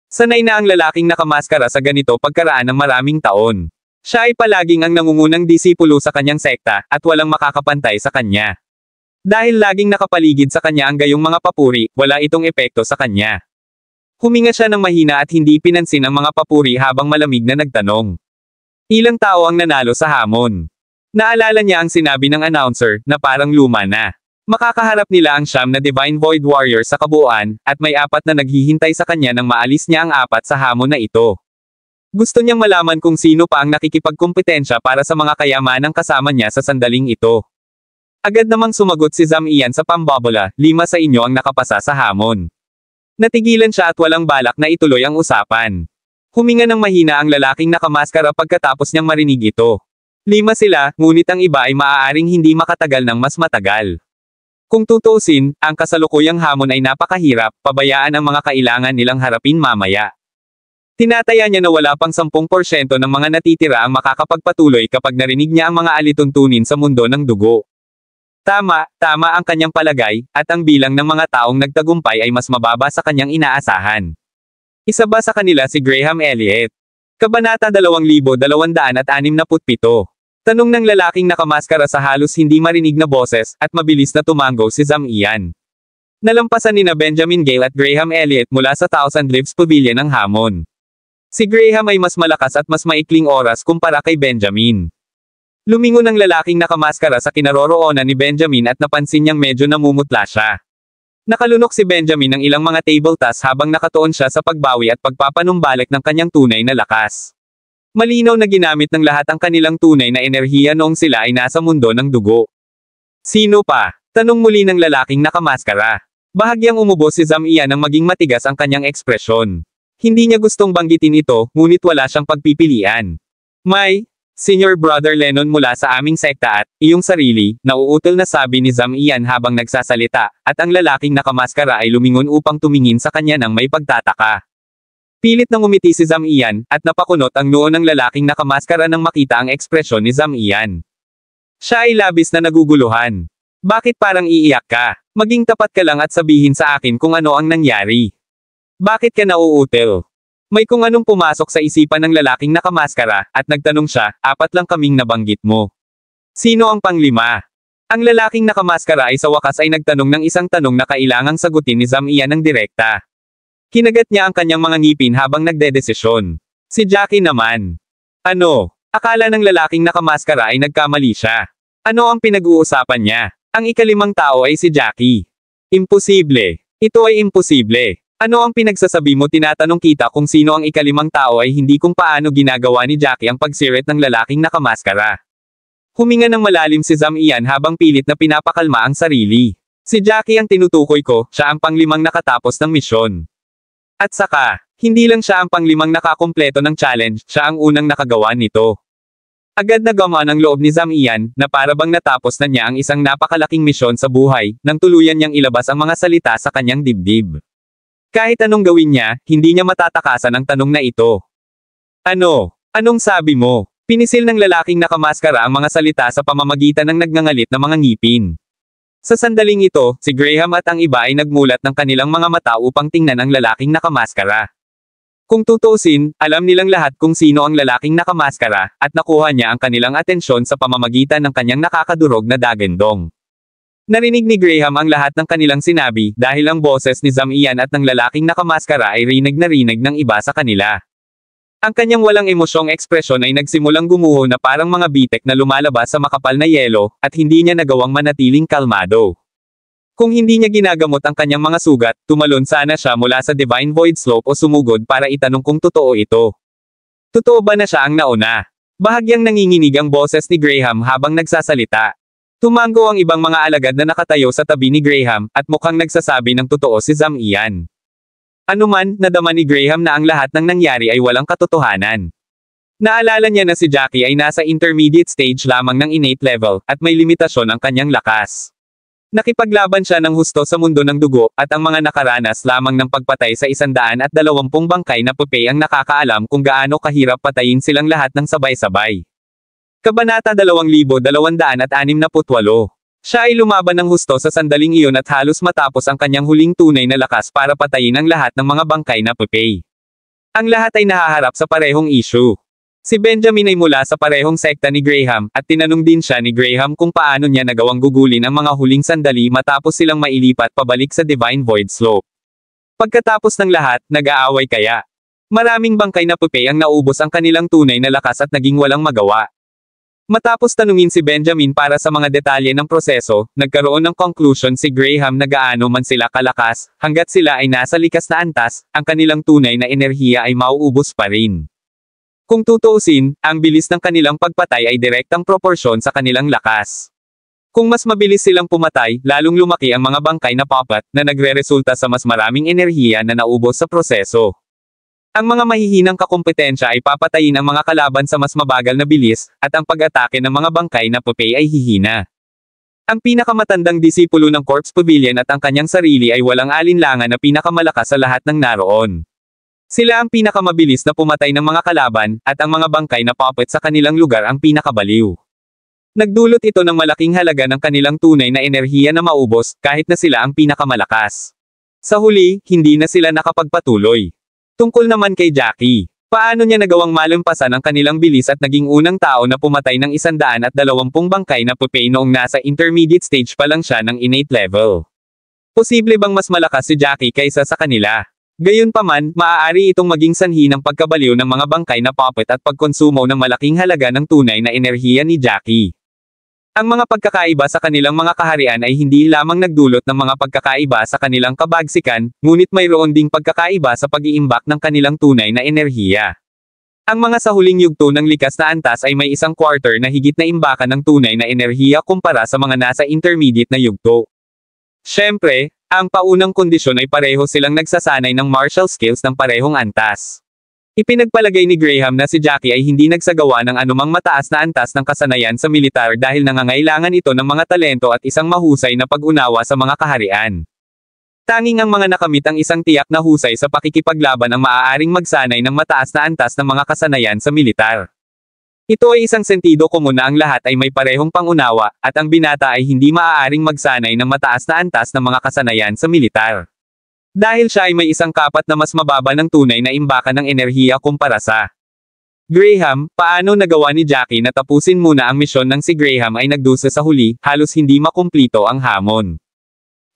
Sanay na ang lalaking nakamaskara sa ganito pagkaraan ng maraming taon. Siya ay palaging ang nangungunang disipulo sa kanyang sekta, at walang makakapantay sa kanya. Dahil laging nakapaligid sa kanya ang gayong mga papuri, wala itong epekto sa kanya. Huminga siya ng mahina at hindi pinansin ang mga papuri habang malamig na nagtanong. Ilang tao ang nanalo sa hamon. Naalala niya ang sinabi ng announcer, na parang luma na. Makakaharap nila ang 9 na Divine Void Warrior sa kabuuan, at may 4 na naghihintay sa kanya nang maalis niya ang 4 sa hamon na ito. Gusto niyang malaman kung sino pa ang nakikipagkumpetensya para sa mga kayamanang kasama niya sa sandaling ito. Agad namang sumagot si Zam Ian sa pambobola, 5 sa inyo ang nakapasa sa hamon. Natigilan siya at walang balak na ituloy ang usapan. Huminga ng mahina ang lalaking nakamaskara pagkatapos niyang marinig ito. 5 sila, ngunit ang iba ay maaaring hindi makatagal ng mas matagal. Kung tutuusin, ang kasalukuyang hamon ay napakahirap, pabayaan ang mga kailangan nilang harapin mamaya. Tinataya niya na wala pang 10% ng mga natitira ang makakapagpatuloy kapag narinig niya ang mga alituntunin sa mundo ng dugo. Tama ang kanyang palagay, at ang bilang ng mga taong nagtagumpay ay mas mababa sa kanyang inaasahan. Isa ba sa kanila si Graham Elliott? Kabanata 2267. Tanong ng lalaking nakamaskara sa halos hindi marinig na boses, at mabilis na tumango si Zam Ian. Nalampasan nina Benjamin Gale at Graham Elliott mula sa Thousand Leaves Pavilion ang hamon. Si Graham ay mas malakas at mas maikling oras kumpara kay Benjamin. Lumingon ang lalaking nakamaskara sa kinaroroonan ni Benjamin at napansin niyang medyo namumutla siya. Nakalunok si Benjamin ng ilang mga table tasks habang nakatuon siya sa pagbawi at pagpapanumbalik ng kanyang tunay na lakas. Malinaw na ginamit ng lahat ang kanilang tunay na enerhiya noong sila ay nasa mundo ng dugo. Sino pa? Tanong muli ng lalaking nakamaskara. Bahagyang umubos si Zam Ian nang maging matigas ang kanyang ekspresyon. Hindi niya gustong banggitin ito, ngunit wala siyang pagpipilian. May, Senior Brother Lennon mula sa aming sekta at, iyong sarili, nauutol na sabi ni Zam Ian habang nagsasalita, at ang lalaking nakamaskara ay lumingon upang tumingin sa kanya ng may pagtataka. Pilit nang umiti si Zam Ian, at napakunot ang noo ng lalaking nakamaskara nang makita ang ekspresyon ni Zam Ian. Siya ay labis na naguguluhan. Bakit parang iiyak ka? Maging tapat ka lang at sabihin sa akin kung ano ang nangyari. Bakit ka nauutil? May kung anong pumasok sa isipan ng lalaking nakamaskara, at nagtanong siya, 4 lang kaming nabanggit mo. Sino ang panglima? Ang lalaking nakamaskara ay sa wakas ay nagtanong ng isang tanong na kailangang sagutin ni Zhang Ian ng direkta. Kinagat niya ang kanyang mga ngipin habang nagdedesisyon. Si Jackie naman. Ano? Akala ng lalaking nakamaskara ay nagkamali siya. Ano ang pinag-uusapan niya? Ang ikalimang tao ay si Jackie. Imposible. Ito ay imposible. Ano ang pinagsasabi mo? Tinatanong kita kung sino ang ikalimang tao ay hindi kung paano ginagawa ni Jackie ang pagsirit ng lalaking nakamaskara. Huminga ng malalim si Zhang Ian habang pilit na pinapakalma ang sarili. Si Jackie ang tinutukoy ko, siya ang panglimang nakatapos ng misyon. At saka, hindi lang siya ang panglimang nakakumpleto ng challenge, siya ang unang nakagawa nito. Agad na gumaan ang loob ni Zhang Ian, na para bang natapos na niya ang isang napakalaking misyon sa buhay, nang tuluyan niyang ilabas ang mga salita sa kanyang dibdib. Kahit anong gawin niya, hindi niya matatakasan ang tanong na ito. Ano? Anong sabi mo? Pinisil ng lalaking nakamaskara ang mga salita sa pamamagitan ng nagngangalit na mga ngipin. Sa sandaling ito, si Graham at ang iba ay nagmulat ng kanilang mga mata upang tingnan ang lalaking nakamaskara. Kung tutuusin, alam nilang lahat kung sino ang lalaking nakamaskara, at nakuha niya ang kanilang atensyon sa pamamagitan ng kanyang nakakadurog na dagendong. Narinig ni Graham ang lahat ng kanilang sinabi, dahil ang boses ni Zhang Ian at ng lalaking nakamaskara ay rinig na rinig ng iba sa kanila. Ang kanyang walang emosyong ekspresyon ay nagsimulang gumuho na parang mga bitek na lumalabas sa makapal na yelo, at hindi niya nagawang manatiling kalmado. Kung hindi niya ginagamot ang kanyang mga sugat, tumalon sana siya mula sa Divine Void Slope o sumugod para itanong kung totoo ito. Totoo ba na siya ang nauna? Bahagyang nanginginig ang boses ni Graham habang nagsasalita. Tumango ang ibang mga alagad na nakatayo sa tabi ni Graham, at mukhang nagsasabi ng totoo si Zhang Ian. Anuman, nadama ni Graham na ang lahat ng nangyari ay walang katotohanan. Naalala niya na si Jackie ay nasa intermediate stage lamang ng innate level, at may limitasyon ang kanyang lakas. Nakipaglaban siya ng husto sa mundo ng dugo, at ang mga nakaranas lamang ng pagpatay sa 120 bangkay na pupe ang nakakaalam kung gaano kahirap patayin silang lahat ng sabay-sabay. Kabanata 2268. Siya ay lumaban ng husto sa sandaling iyon at halos matapos ang kanyang huling tunay na lakas para patayin ang lahat ng mga bangkay na pupe. Ang lahat ay nahaharap sa parehong issue. Si Benjamin ay mula sa parehong sekta ni Graham, at tinanong din siya ni Graham kung paano niya nagawang gugulin ang mga huling sandali matapos silang mailipat pabalik sa Divine Void Slope. Pagkatapos ng lahat, nag-aaway kaya? Maraming bangkay na pupe ang naubos ang kanilang tunay na lakas at naging walang magawa. Matapos tanungin si Benjamin para sa mga detalye ng proseso, nagkaroon ng conclusion si Graham na gaano man sila kalakas, hanggat sila ay nasa likas na antas, ang kanilang tunay na enerhiya ay mauubos pa rin. Kung tutuusin, ang bilis ng kanilang pagpatay ay direktang proporsyon sa kanilang lakas. Kung mas mabilis silang pumatay, lalong lumaki ang mga bangkay na puppet, na nagre-resulta sa mas maraming enerhiya na naubos sa proseso. Ang mga mahihinang kakumpetensya ay papatayin ang mga kalaban sa mas mabagal na bilis, at ang pag-atake ng mga bangkay na pupe ay hihina. Ang pinakamatandang disipulo ng Corpse Pavilion at ang kanyang sarili ay walang alinlangan na pinakamalakas sa lahat ng naroon. Sila ang pinakamabilis na pumatay ng mga kalaban, at ang mga bangkay na puppet sa kanilang lugar ang pinakabaliw. Nagdulot ito ng malaking halaga ng kanilang tunay na enerhiya na maubos, kahit na sila ang pinakamalakas. Sa huli, hindi na sila nakapagpatuloy. Tungkol naman kay Jackie, paano niya nagawang malampasan ang kanilang bilis at naging unang tao na pumatay ng 120 bangkay na pupe noong nasa intermediate stage pa lang siya ng innate level? Posible bang mas malakas si Jackie kaysa sa kanila? Gayunpaman, maaari itong maging sanhi ng pagkabaliw ng mga bangkay na puppet at pagkonsumo ng malaking halaga ng tunay na enerhiya ni Jackie. Ang mga pagkakaiba sa kanilang mga kaharian ay hindi lamang nagdulot ng mga pagkakaiba sa kanilang kabagsikan, ngunit mayroon ding pagkakaiba sa pag-iimbak ng kanilang tunay na enerhiya. Ang mga sa huling yugto ng likas na antas ay may 1/4 na higit na imbakan ng tunay na enerhiya kumpara sa mga nasa intermediate na yugto. Siyempre, ang paunang kondisyon ay pareho silang nagsasanay ng martial skills ng parehong antas. Ipinagpalagay ni Graham na si Jackie ay hindi nagsagawa ng anumang mataas na antas ng kasanayan sa militar dahil nangangailangan ito ng mga talento at isang mahusay na pag-unawa sa mga kaharian. Tanging ang mga nakamit ang isang tiyak na husay sa pakikipaglaban ang maaaring magsanay ng mataas na antas ng mga kasanayan sa militar. Ito ay isang sentido komun na ang lahat ay may parehong pangunawa, at ang binata ay hindi maaaring magsanay ng mataas na antas ng mga kasanayan sa militar. Dahil siya ay may isang kapat na mas mababa ng tunay na imbakan ng enerhiya kumpara sa Graham. Paano nagawa ni Jackie na tapusin muna ang misyon nang si Graham ay nagdusa sa huli, halos hindi makumplito ang hamon.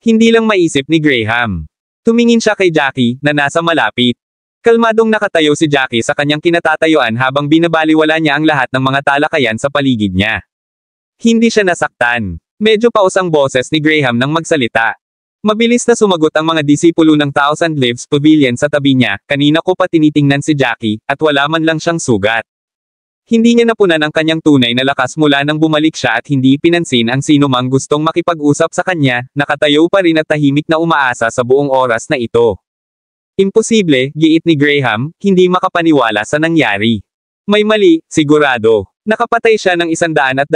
Hindi lang maisip ni Graham. Tumingin siya kay Jackie, na nasa malapit. Kalmadong nakatayo si Jackie sa kanyang kinatatayuan habang binabaliwala niya ang lahat ng mga talakayan sa paligid niya. Hindi siya nasaktan. Medyo paus ang boses ni Graham nang magsalita. Mabilis na sumagot ang mga disipulo ng Thousand Leaves Pavilion sa tabi niya. Kanina ko pa tinitingnan si Jackie, at wala man lang siyang sugat. Hindi niya napunan ang kanyang tunay na lakas mula nang bumalik siya at hindi pinansin ang sino mang gustong makipag-usap sa kanya. Nakatayo pa rin at tahimik na umaasa sa buong oras na ito. Imposible, giit ni Graham, hindi makapaniwala sa nangyari. May mali, sigurado. Nakapatay siya ng 120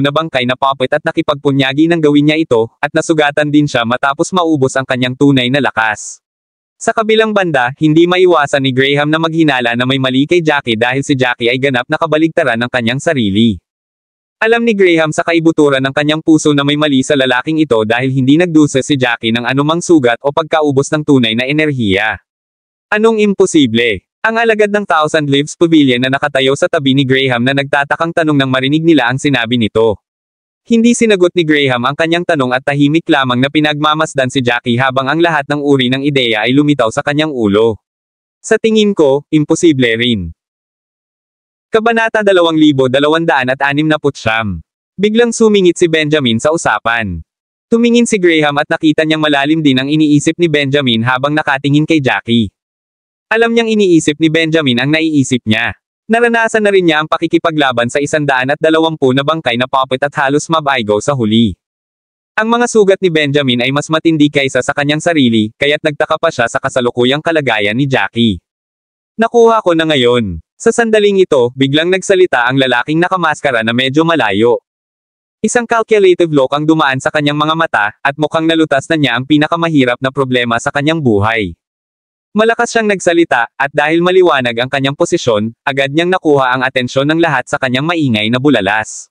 na bangkay na puppet at nakipagpunyagi ng gawin niya ito, at nasugatan din siya matapos maubos ang kanyang tunay na lakas. Sa kabilang banda, hindi maiwasan ni Graham na maghinala na may mali kay Jackie dahil si Jackie ay ganap na kabaligtaran ng kanyang sarili. Alam ni Graham sa kaibuturan ng kanyang puso na may mali sa lalaking ito dahil hindi nagdusa si Jackie ng anumang sugat o pagkaubos ng tunay na enerhiya. Anong imposible? Ang alagad ng Thousand Leaves Pavilion na nakatayo sa tabi ni Graham na nagtatakang tanong nang marinig nila ang sinabi nito. Hindi sinagot ni Graham ang kanyang tanong at tahimik lamang na pinagmamasdan si Jackie habang ang lahat ng uri ng ideya ay lumitaw sa kanyang ulo. Sa tingin ko, imposible rin. Kabanata 2269. Biglang sumingit si Benjamin sa usapan. Tumingin si Graham at nakita niyang malalim din ang iniisip ni Benjamin habang nakatingin kay Jackie. Alam niyang iniisip ni Benjamin ang naiisip niya. Naranasan na rin niya ang pakikipaglaban sa 120 na bangkay na puppet at halos mabaigo sa huli. Ang mga sugat ni Benjamin ay mas matindi kaysa sa kanyang sarili, kaya't nagtaka pa siya sa kasalukuyang kalagayan ni Jackie. Nakuha ko na ngayon. Sa sandaling ito, biglang nagsalita ang lalaking nakamaskara na medyo malayo. Isang calculative look ang dumaan sa kanyang mga mata, at mukhang nalutas na niya ang pinakamahirap na problema sa kanyang buhay. Malakas siyang nagsalita, at dahil maliwanag ang kanyang posisyon, agad niyang nakuha ang atensyon ng lahat sa kanyang maingay na bulalas.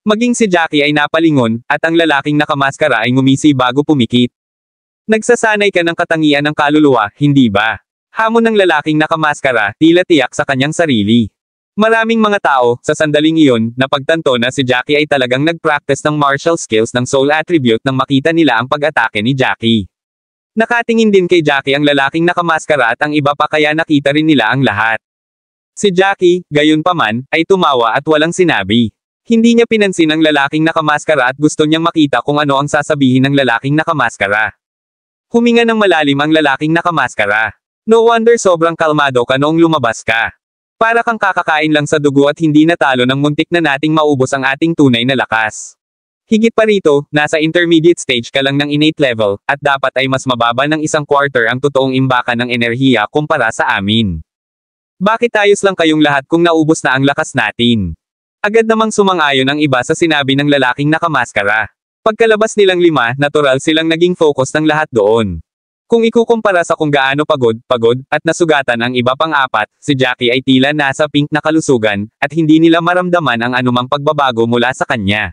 Maging si Jackie ay napalingon, at ang lalaking nakamaskara ay ngumisi bago pumikit. Nagsasanay ka ng katangian ng kaluluwa, hindi ba? Hamon ng lalaking nakamaskara, tila tiyak sa kanyang sarili. Maraming mga tao, sa sandaling iyon, napagtanto na si Jackie ay talagang nag-practice ng martial skills ng soul attribute nang makita nila ang pag-atake ni Jackie. Nakatingin din kay Jackie ang lalaking nakamaskara at ang iba pa kaya nakita rin nila ang lahat. Si Jackie, gayunpaman, ay tumawa at walang sinabi. Hindi niya pinansin ang lalaking nakamaskara at gusto niyang makita kung ano ang sasabihin ng lalaking nakamaskara. Huminga ng malalim ang lalaking nakamaskara. No wonder sobrang kalmado ka noong lumabas ka. Para kang kakakain lang sa dugo at hindi natalo ng muntik na nating maubos ang ating tunay na lakas. Higit pa rito, nasa intermediate stage ka lang ng innate level, at dapat ay mas mababa ng 1/4 ang totoong imbakan ng enerhiya kumpara sa amin. Bakit ayos lang kayong lahat kung naubos na ang lakas natin? Agad namang sumang-ayon ang iba sa sinabi ng lalaking nakamaskara. Pagkalabas nilang 5, natural silang naging focus ng lahat doon. Kung ikukumpara sa kung gaano pagod, at nasugatan ang iba pang 4, si Jackie ay tila nasa pink na kalusugan, at hindi nila maramdaman ang anumang pagbabago mula sa kanya.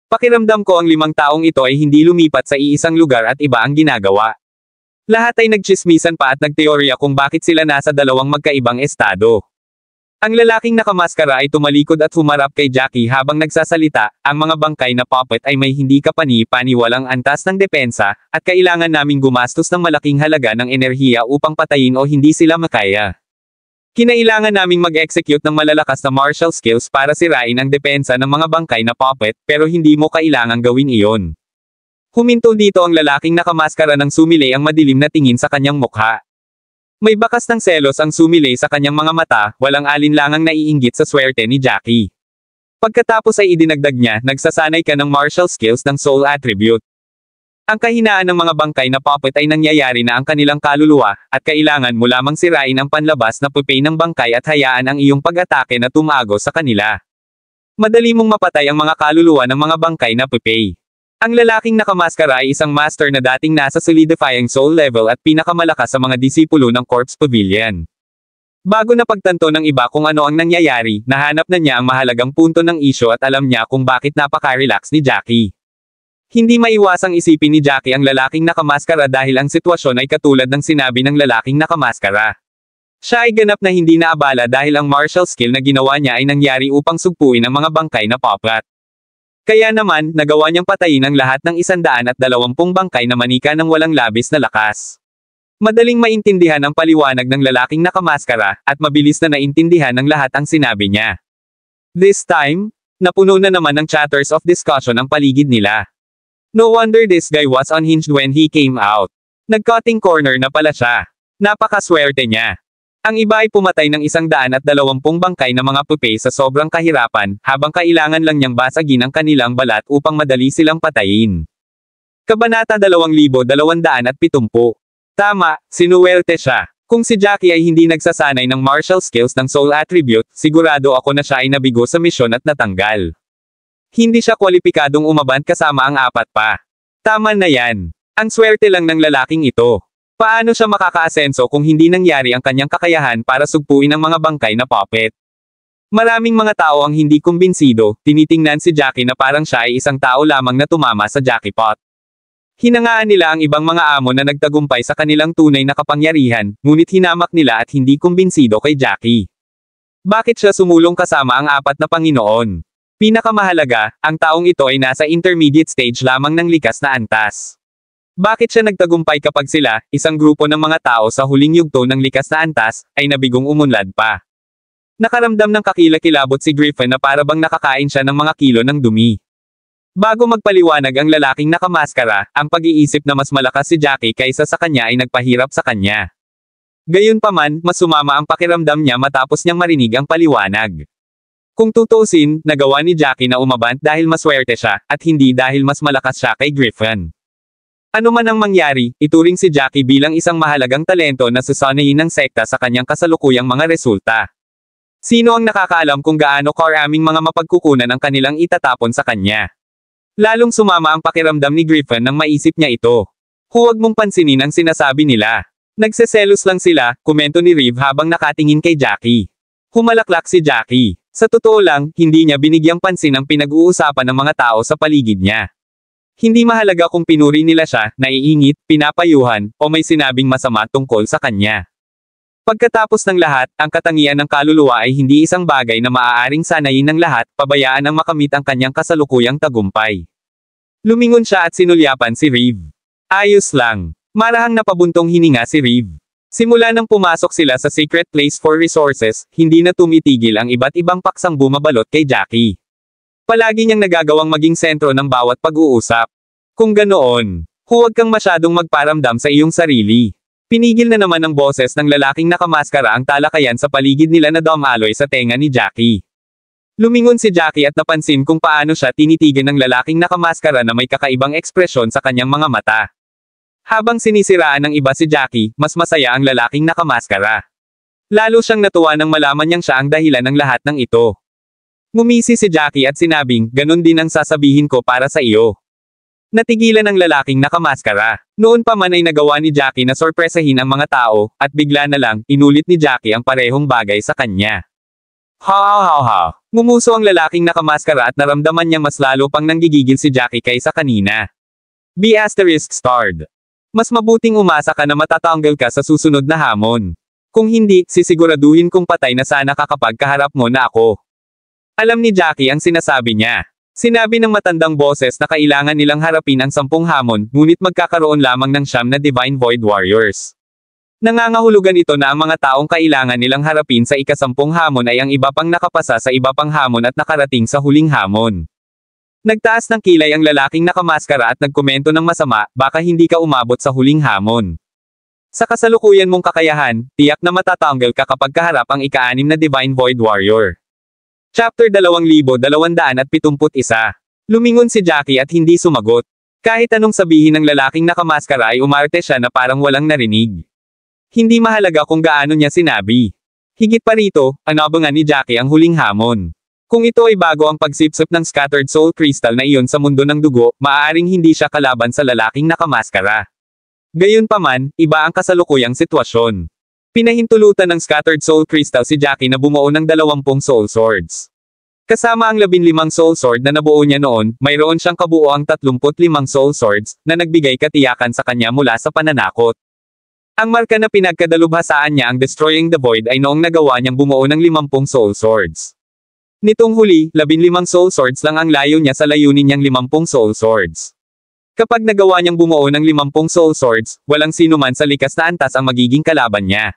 Pakiramdam ko ang 5 taong ito ay hindi lumipat sa iisang lugar at iba ang ginagawa. Lahat ay nagtsismisan pa at nagteorya kung bakit sila nasa dalawang magkaibang estado. Ang lalaking nakamaskara ay tumalikod at humarap kay Jackie habang nagsasalita, ang mga bangkay na puppet ay may hindi kapani-paniwalang antas ng depensa, at kailangan naming gumastos ng malaking halaga ng enerhiya upang patayin o hindi sila makaya. Kinailangan naming mag-execute ng malalakas na martial skills para sirain ang depensa ng mga bangkay na puppet, pero hindi mo kailangang gawin iyon. Huminto dito ang lalaking nakamaskara nang sumilay ang madilim na tingin sa kanyang mukha. May bakas ng selos ang sumilay sa kanyang mga mata, walang alinlangang naiinggit sa swerte ni Jackie. Pagkatapos ay idinagdag niya, nagsasanay ka ng martial skills ng soul attribute. Ang kahinaan ng mga bangkay na puppet ay nangyayari na ang kanilang kaluluwa, at kailangan mo lamang sirain ang panlabas na puppet ng bangkay at hayaan ang iyong pag-atake na tumago sa kanila. Madali mong mapatay ang mga kaluluwa ng mga bangkay na puppet. Ang lalaking nakamaskara ay isang master na dating nasa solidifying soul level at pinakamalakas sa mga disipulo ng Corpse Pavilion. Bago na pagtanto ng iba kung ano ang nangyayari, nahanap na niya ang mahalagang punto ng isyo at alam niya kung bakit napaka-relax ni Jackie. Hindi maiwasang isipin ni Jackie ang lalaking nakamaskara dahil ang sitwasyon ay katulad ng sinabi ng lalaking nakamaskara. Siya ay ganap na hindi naabala dahil ang martial skill na ginawa niya ay nangyari upang sugpuin ang mga bangkay na poplat. Kaya naman, nagawa niyang patayin ang lahat ng 120 bangkay na manika ng walang labis na lakas. Madaling maintindihan ang paliwanag ng lalaking nakamaskara, at mabilis na naintindihan ng lahat ang sinabi niya. This time, napuno na naman ng chatters of discussion ang paligid nila. No wonder this guy was unhinged when he came out. Nag-cutting corner na pala siya. Napakaswerte niya. Ang iba ay pumatay ng 120 bangkay na mga pupe sa sobrang kahirapan, habang kailangan lang niyang basagin ang kanilang balat upang madali silang patayin. Kabanata 2270. Tama, sinuwerte siya. Kung si Jackie ay hindi nagsasanay ng martial skills ng soul attribute, sigurado ako na siya ay nabigo sa misyon at natanggal. Hindi siya kwalipikadong umabant kasama ang 4 pa. Tama na yan. Ang swerte lang ng lalaking ito. Paano siya makakaasenso kung hindi nangyari ang kanyang kakayahan para sugpuin ang mga bangkay na puppet? Maraming mga tao ang hindi kumbinsido, tinitingnan si Jackie na parang siya ay isang tao lamang na tumama sa jackpot. Hinangaan nila ang ibang mga amo na nagtagumpay sa kanilang tunay na kapangyarihan, ngunit hinamak nila at hindi kumbinsido kay Jackie. Bakit siya sumulong kasama ang 4 na Panginoon? Pinakamahalaga, ang taong ito ay nasa intermediate stage lamang ng likas na antas. Bakit siya nagtagumpay kapag sila, isang grupo ng mga tao sa huling yugto ng likas na antas, ay nabigong umunlad pa? Nakaramdam ng kakilakilabot si Griffin na para bang nakakain siya ng mga kilo ng dumi. Bago magpaliwanag ang lalaking nakamaskara, ang pag-iisip na mas malakas si Jackie kaysa sa kanya ay nagpahirap sa kanya. Gayunpaman, mas sumama ang pakiramdam niya matapos niyang marinig ang paliwanag. Kung tutuusin, nagawa ni Jackie na umabant dahil maswerte siya, at hindi dahil mas malakas siya kay Griffin. Ano man ang mangyari, ituring si Jackie bilang isang mahalagang talento na susanayin ng sekta sa kanyang kasalukuyang mga resulta. Sino ang nakakaalam kung gaano karaming mga mapagkukunan ang kanilang itatapon sa kanya? Lalong sumama ang pakiramdam ni Griffin nang maisip niya ito. Huwag mong pansinin ang sinasabi nila. Nagseselos lang sila, komento ni Reeve habang nakatingin kay Jackie. Humalaklak si Jackie. Sa totoo lang, hindi niya binigyang pansin ang pinag-uusapan ng mga tao sa paligid niya. Hindi mahalaga kung pinuri nila siya, naiingit, pinapayuhan, o may sinabing masama tungkol sa kanya. Pagkatapos ng lahat, ang katangian ng kaluluwa ay hindi isang bagay na maaaring sanayin ng lahat, pabayaan ang makamit ang kanyang kasalukuyang tagumpay. Lumingon siya at sinulyapan si Reeve. Ayos lang. Marahang napabuntong hininga si Reeve. Simula nang pumasok sila sa secret place for resources, hindi na tumitigil ang iba't ibang paksang bumabalot kay Jackie. Palagi niyang nagagawang maging sentro ng bawat pag-uusap. Kung ganoon, huwag kang masyadong magparamdam sa iyong sarili. Pinigil na naman ng boses ng lalaking nakamaskara ang talakayan sa paligid nila na dumaloy sa tenga ni Jackie. Lumingon si Jackie at napansin kung paano siya tinitigan ng lalaking nakamaskara na may kakaibang ekspresyon sa kanyang mga mata. Habang sinisiraan ng iba si Jackie, mas masaya ang lalaking nakamaskara. Lalo siyang natuwa nang malaman niyang siya ang dahilan ng lahat ng ito. Ngumisi si Jackie at sinabing, ganun din ang sasabihin ko para sa iyo. Natigilan ang lalaking nakamaskara. Noon pa man ay nagawa ni Jackie na sorpresahin ang mga tao, at bigla na lang, inulit ni Jackie ang parehong bagay sa kanya. Ha. Ngumuso ang lalaking nakamaskara at naramdaman niyang mas lalo pang nanggigigil si Jackie kaysa kanina. ****. Mas mabuting umasa ka na matatanggal ka sa susunod na hamon. Kung hindi, sisiguraduhin kong patay na sana ka kapag kaharap mo na ako. Alam ni Jackie ang sinasabi niya. Sinabi ng matandang boses na kailangan nilang harapin ang 10 hamon, ngunit magkakaroon lamang ng 9 na Divine Void Warriors. Nangangahulugan ito na ang mga taong kailangan nilang harapin sa ika-10 hamon ay ang iba pang nakapasa sa iba pang hamon at nakarating sa huling hamon. Nagtaas ng kilay ang lalaking nakamaskara at nagkomento ng masama, baka hindi ka umabot sa huling hamon. Sa kasalukuyan mong kakayahan, tiyak na matatanggal ka kapag kaharap ang ika-6 na Divine Void Warrior. Chapter 2271. Lumingon si Jackie at hindi sumagot. Kahit anong sabihin ng lalaking nakamaskara ay umarte siya na parang walang narinig. Hindi mahalaga kung gaano niya sinabi. Higit pa rito, anabangan ni Jackie ang huling hamon. Kung ito ay bago ang pagsipsip ng scattered soul crystal na iyon sa mundo ng dugo, maaaring hindi siya kalaban sa lalaking nakamaskara. Gayunpaman, iba ang kasalukuyang sitwasyon. Pinahintulutan ng Scattered Soul Crystal si Jackie na bumuo ng 20 Soul Swords. Kasama ang 15 Soul Sword na nabuo niya noon, mayroon siyang kabuoang 35 Soul Swords, na nagbigay katiyakan sa kanya mula sa pananakot. Ang marka na pinagkadalubhasaan niya ang Destroying the Void ay noong nagawa niyang bumuo ng 50 Soul Swords. Nitong huli, 15 Soul Swords lang ang layo niya sa layunin niyang 50 Soul Swords. Kapag nagawa niyang bumuo ng 50 Soul Swords, walang sino man sa likas na antas ang magiging kalaban niya.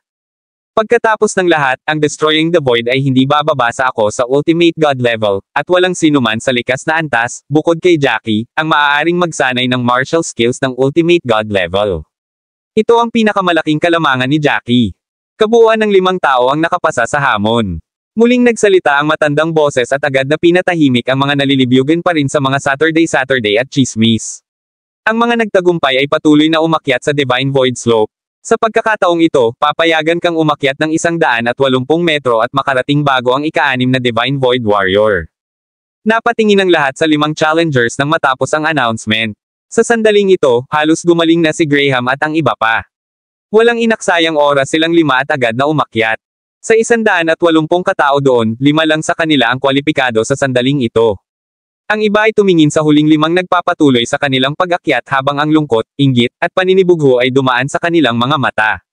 Pagkatapos ng lahat, ang Destroying the Void ay hindi bababa sa ako sa Ultimate God level, at walang sino man sa likas na antas, bukod kay Jackie, ang maaaring magsanay ng martial skills ng Ultimate God level. Ito ang pinakamalaking kalamangan ni Jackie. Kabuuan ng 5 tao ang nakapasa sa hamon. Muling nagsalita ang matandang boses at agad na pinatahimik ang mga nalilibyugan pa rin sa mga Saturday at Chismis. Ang mga nagtagumpay ay patuloy na umakyat sa Divine Void Slope. Sa pagkakataong ito, papayagan kang umakyat ng 180 metro at makarating bago ang ika-6 na Divine Void Warrior. Napatingin ang lahat sa 5 challengers nang matapos ang announcement. Sa sandaling ito, halos gumaling na si Graham at ang iba pa. Walang inaksayang oras silang 5 at agad na umakyat. Sa 180 katao doon, 5 lang sa kanila ang kwalipikado sa sandaling ito. Ang iba ay tumingin sa huling 5 nagpapatuloy sa kanilang pag-akyat habang ang lungkot, inggit, at paninibugho ay dumaan sa kanilang mga mata.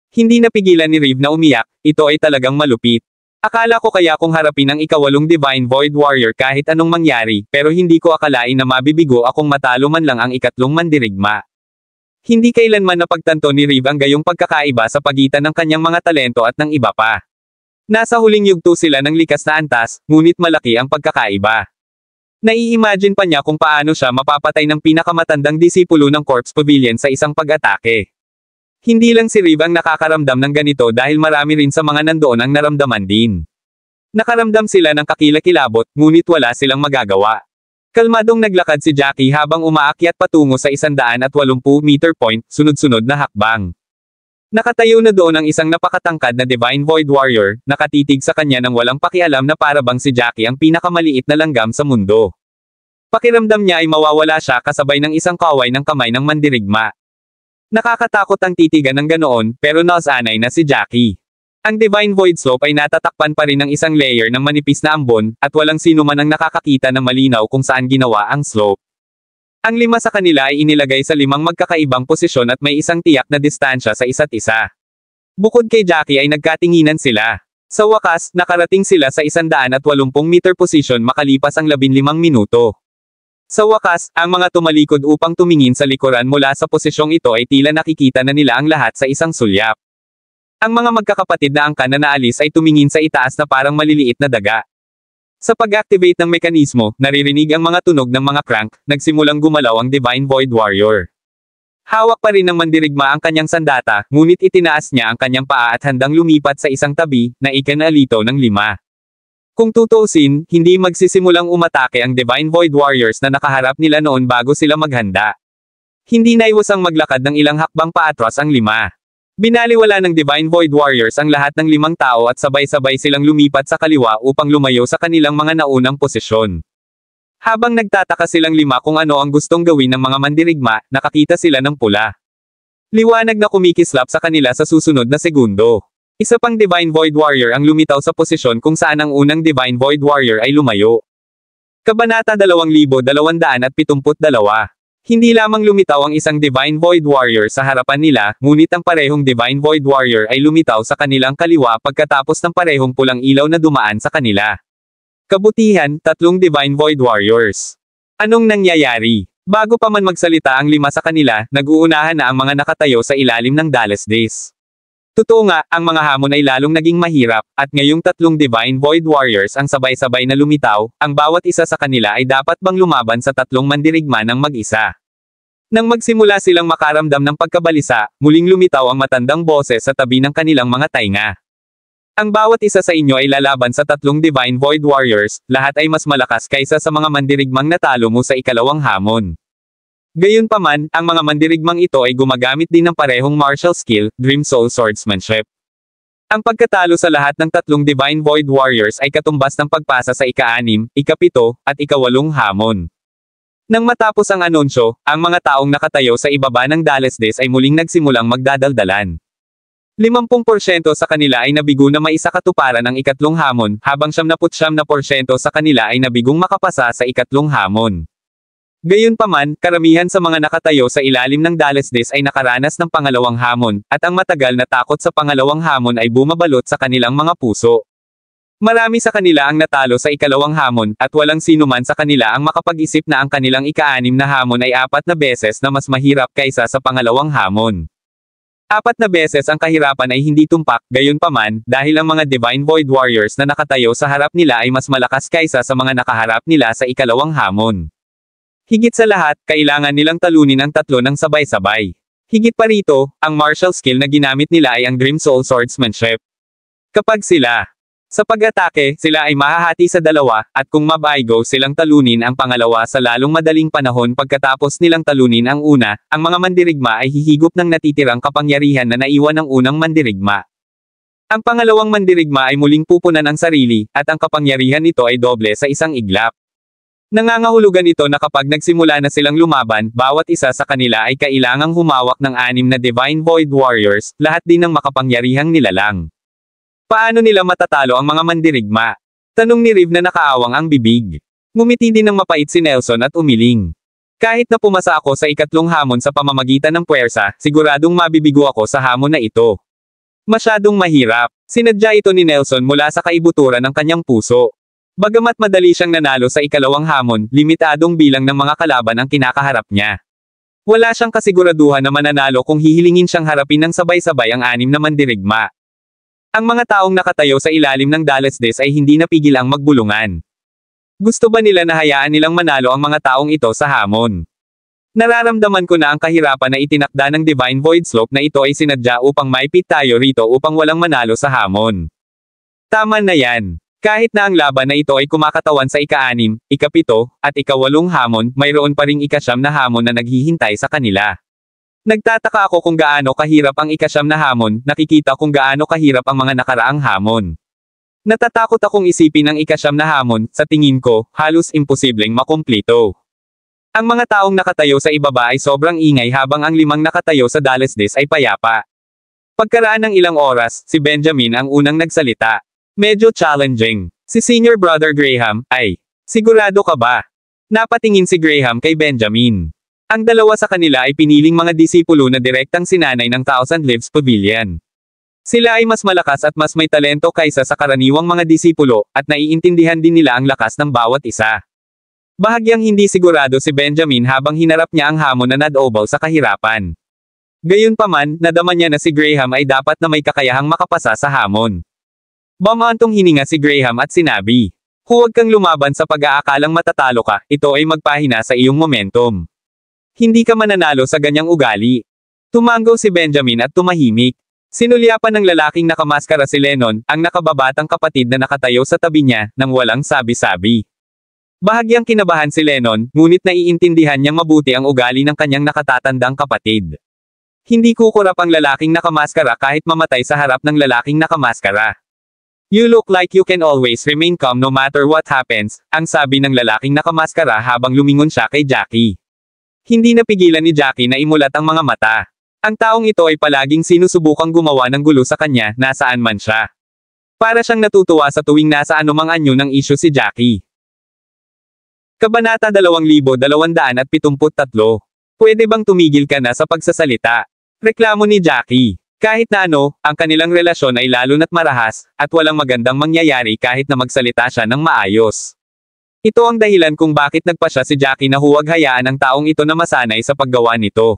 Hindi napigilan ni Reeve na umiyak, ito ay talagang malupit. Akala ko kaya kung harapin ang ika-8 Divine Void Warrior kahit anong mangyari, pero hindi ko akalain na mabibigo akong matalo man lang ang ika-3 mandirigma. Hindi kailanman napagtanto ni Reeve ang gayong pagkakaiba sa pagitan ng kanyang mga talento at ng iba pa. Nasa huling yugto sila ng likas na antas, ngunit malaki ang pagkakaiba. Nai-imagine pa niya kung paano siya mapapatay ng pinakamatandang disipulo ng Corpse Pavilion sa isang pag-atake. Hindi lang si Reeve ang nakakaramdam ng ganito dahil marami rin sa mga nandoon ang naramdaman din. Nakaramdam sila ng kakilakilabot, ngunit wala silang magagawa. Kalmadong naglakad si Jackie habang umaakyat patungo sa 180 meter point, sunod-sunod na hakbang. Nakatayo na doon ang isang napakatangkad na Divine Void Warrior, nakatitig sa kanya nang walang pakialam na parabang si Jackie ang pinakamaliit na langgam sa mundo. Pakiramdam niya ay mawawala siya kasabay ng isang kaway ng kamay ng mandirigma. Nakakatakot ang titigan ng ganoon, pero nasanay na si Jackie. Ang Divine Void Slope ay natatakpan pa rin ng isang layer ng manipis na ambon, at walang sino man ang nakakakita ng malinaw kung saan ginawa ang slope. Ang 5 sa kanila ay inilagay sa 5 magkakaibang posisyon at may isang tiyak na distansya sa isa't isa. Bukod kay Jackie ay nagkatinginan sila. Sa wakas, nakarating sila sa 180 meter position makalipas ang 15 minuto. Sa wakas, ang mga tumalikod upang tumingin sa likuran mula sa posisyong ito ay tila nakikita na nila ang lahat sa isang sulyap. Ang mga magkakapatid na angkan na naalis ay tumingin sa itaas na parang maliliit na daga. Sa pag-activate ng mekanismo, naririnig ang mga tunog ng mga crank, nagsimulang gumalaw ang Divine Void Warrior. Hawak pa rin ng mandirigma ang kanyang sandata, ngunit itinaas niya ang kanyang paa at handang lumipat sa isang tabi, na ikanalito ng 5. Kung tutuusin, hindi magsisimulang umatake ang Divine Void Warriors na nakaharap nila noon bago sila maghanda. Hindi naiwasang maglakad ng ilang hakbang paatras ang 5. Binaliwala ng Divine Void Warriors ang lahat ng 5 tao at sabay-sabay silang lumipat sa kaliwa upang lumayo sa kanilang mga naunang posisyon. Habang nagtataka silang 5 kung ano ang gustong gawin ng mga mandirigma, nakakita sila ng pula. Liwanag na kumikislap sa kanila sa susunod na segundo. Isa pang Divine Void Warrior ang lumitaw sa posisyon kung saan ang unang Divine Void Warrior ay lumayo. Kabanata 2272. Hindi lamang lumitaw ang isang Divine Void Warrior sa harapan nila, ngunit ang parehong Divine Void Warrior ay lumitaw sa kanilang kaliwa pagkatapos ng parehong pulang ilaw na dumaan sa kanila. Kabutihan, 3 Divine Void Warriors. Anong nangyayari? Bago pa man magsalita ang 5 sa kanila, nag-uunahan na ang mga nakatayo sa ilalim ng Dallas Days. Totoo nga, ang mga hamon ay lalong naging mahirap, at ngayong 3 Divine Void Warriors ang sabay-sabay na lumitaw, ang bawat isa sa kanila ay dapat bang lumaban sa 3 mandirigma ng mag-isa. Nang magsimula silang makaramdam ng pagkabalisa, muling lumitaw ang matandang boses sa tabi ng kanilang mga tainga. Ang bawat isa sa inyo ay lalaban sa 3 Divine Void Warriors, lahat ay mas malakas kaysa sa mga mandirigmang natalo mo sa ikalawang hamon. Gayunpaman, ang mga mandirigmang ito ay gumagamit din ng parehong martial skill, Dream Soul Swordsmanship. Ang pagkatalo sa lahat ng 3 Divine Void Warriors ay katumbas ng pagpasa sa ika-6, ika-7, at ika-8 hamon. Nang matapos ang anunsyo, ang mga taong nakatayo sa ibaba ng Dallas Days ay muling nagsimulang magdadaldalan. 50% sa kanila ay nabigo na maisakatuparan ang ikatlong hamon, habang 79% sa kanila ay nabigong makapasa sa ikatlong hamon. Gayunpaman, karamihan sa mga nakatayo sa ilalim ng Dalesdes ay nakaranas ng pangalawang hamon, at ang matagal na takot sa pangalawang hamon ay bumabalot sa kanilang mga puso. Marami sa kanila ang natalo sa ikalawang hamon, at walang sino man sa kanila ang makapag-isip na ang kanilang ika-6 na hamon ay 4 na beses na mas mahirap kaysa sa pangalawang hamon. 4 na beses ang kahirapan ay hindi tumpak, gayunpaman, dahil ang mga Divine Void Warriors na nakatayo sa harap nila ay mas malakas kaysa sa mga nakaharap nila sa ikalawang hamon. Higit sa lahat, kailangan nilang talunin ang tatlo ng sabay-sabay. Higit pa rito, ang martial skill na ginamit nila ay ang Dream Soul Swordsmanship. Kapag sila sa pag-atake, sila ay mahahati sa dalawa, at kung mabaigo silang talunin ang pangalawa sa lalong madaling panahon pagkatapos nilang talunin ang una, ang mga mandirigma ay hihigop ng natitirang kapangyarihan na naiwan ng unang mandirigma. Ang pangalawang mandirigma ay muling pupunan ang sarili, at ang kapangyarihan nito ay doble sa isang iglap. Nangangahulugan ito na kapag nagsimula na silang lumaban, bawat isa sa kanila ay kailangang humawak ng 6 na Divine Void Warriors, lahat din ng makapangyarihang nilalang. Paano nila matatalo ang mga mandirigma? Tanong ni Riv na nakaawang ang bibig. Ngumiti din ng mapait si Nelson at umiling. Kahit na pumasa ako sa ikatlong hamon sa pamamagitan ng puwersa, siguradong mabibigo ako sa hamon na ito. Masyadong mahirap. Sinadya ito ni Nelson mula sa kaibuturan ng kanyang puso. Bagamat madali siyang nanalo sa ikalawang hamon, limitadong bilang ng mga kalaban ang kinakaharap niya. Wala siyang kasiguraduhan na mananalo kung hihilingin siyang harapin ng sabay-sabay ang 6 na mandirigma. Ang mga taong nakatayo sa ilalim ng Dalesdes ay hindi napigil ang magbulungan. Gusto ba nila na hayaan nilang manalo ang mga taong ito sa hamon? Nararamdaman ko na ang kahirapan na itinakda ng Divine Void Slope na ito ay sinadya upang maipit tayo rito upang walang manalo sa hamon. Tama na yan. Kahit na ang laban na ito ay kumakatawan sa ika-6, ika-7, at ika-8 hamon, mayroon pa ring ika-9 na hamon na naghihintay sa kanila. Nagtataka ako kung gaano kahirap ang ika-9 na hamon, nakikita kung gaano kahirap ang mga nakaraang hamon. Natatakot akong isipin ang ika-9 na hamon, sa tingin ko, halos imposibleng makumplito. Ang mga taong nakatayo sa ibaba ay sobrang ingay habang ang 5 nakatayo sa Dalesdes ay payapa. Pagkaraan ng ilang oras, si Benjamin ang unang nagsalita. Medyo challenging. Si Senior Brother Graham, ay, sigurado ka ba? Napatingin si Graham kay Benjamin. Ang dalawa sa kanila ay piniling mga disipulo na direktang sinanay ng Thousand Lives Pavilion. Sila ay mas malakas at mas may talento kaysa sa karaniwang mga disipulo, at naiintindihan din nila ang lakas ng bawat isa. Bahagyang hindi sigurado si Benjamin habang hinarap niya ang hamon na nadobal sa kahirapan. Gayunpaman, nadama niya na si Graham ay dapat na may kakayahang makapasa sa hamon. Bumantong hininga si Graham at sinabi, "Huwag kang lumaban sa pag-aakalang matatalo ka, ito ay magpahina sa iyong momentum. Hindi ka mananalo sa ganyang ugali." Tumanggaw si Benjamin at tumahimik. Sinulyapan ng lalaking nakamaskara si Lennon, ang nakababatang kapatid na nakatayo sa tabi niya, nang walang sabi-sabi. Bahagyang kinabahan si Lennon, ngunit naiintindihan niyang mabuti ang ugali ng kanyang nakatatandang kapatid. Hindi kukurap ang lalaking nakamaskara kahit mamatay sa harap ng lalaking nakamaskara. "You look like you can always remain calm no matter what happens," ang sabi ng lalaking nakamaskara habang lumingon siya kay Jackie. Hindi napigilan ni Jackie na imulat ang mga mata. Ang taong ito ay palaging sinusubukang gumawa ng gulo sa kanya, nasaan man siya. Para siyang natutuwa sa tuwing nasa anumang anyo ng isyu si Jackie. Kabanata 2273. Pwede bang tumigil ka na sa pagsasalita? Reklamo ni Jackie. Kahit na ano, ang kanilang relasyon ay lalo na't marahas, at walang magandang mangyayari kahit na magsalita siya ng maayos. Ito ang dahilan kung bakit nagpasya si Jackie na huwag hayaan ang taong ito na masanay sa paggawa nito.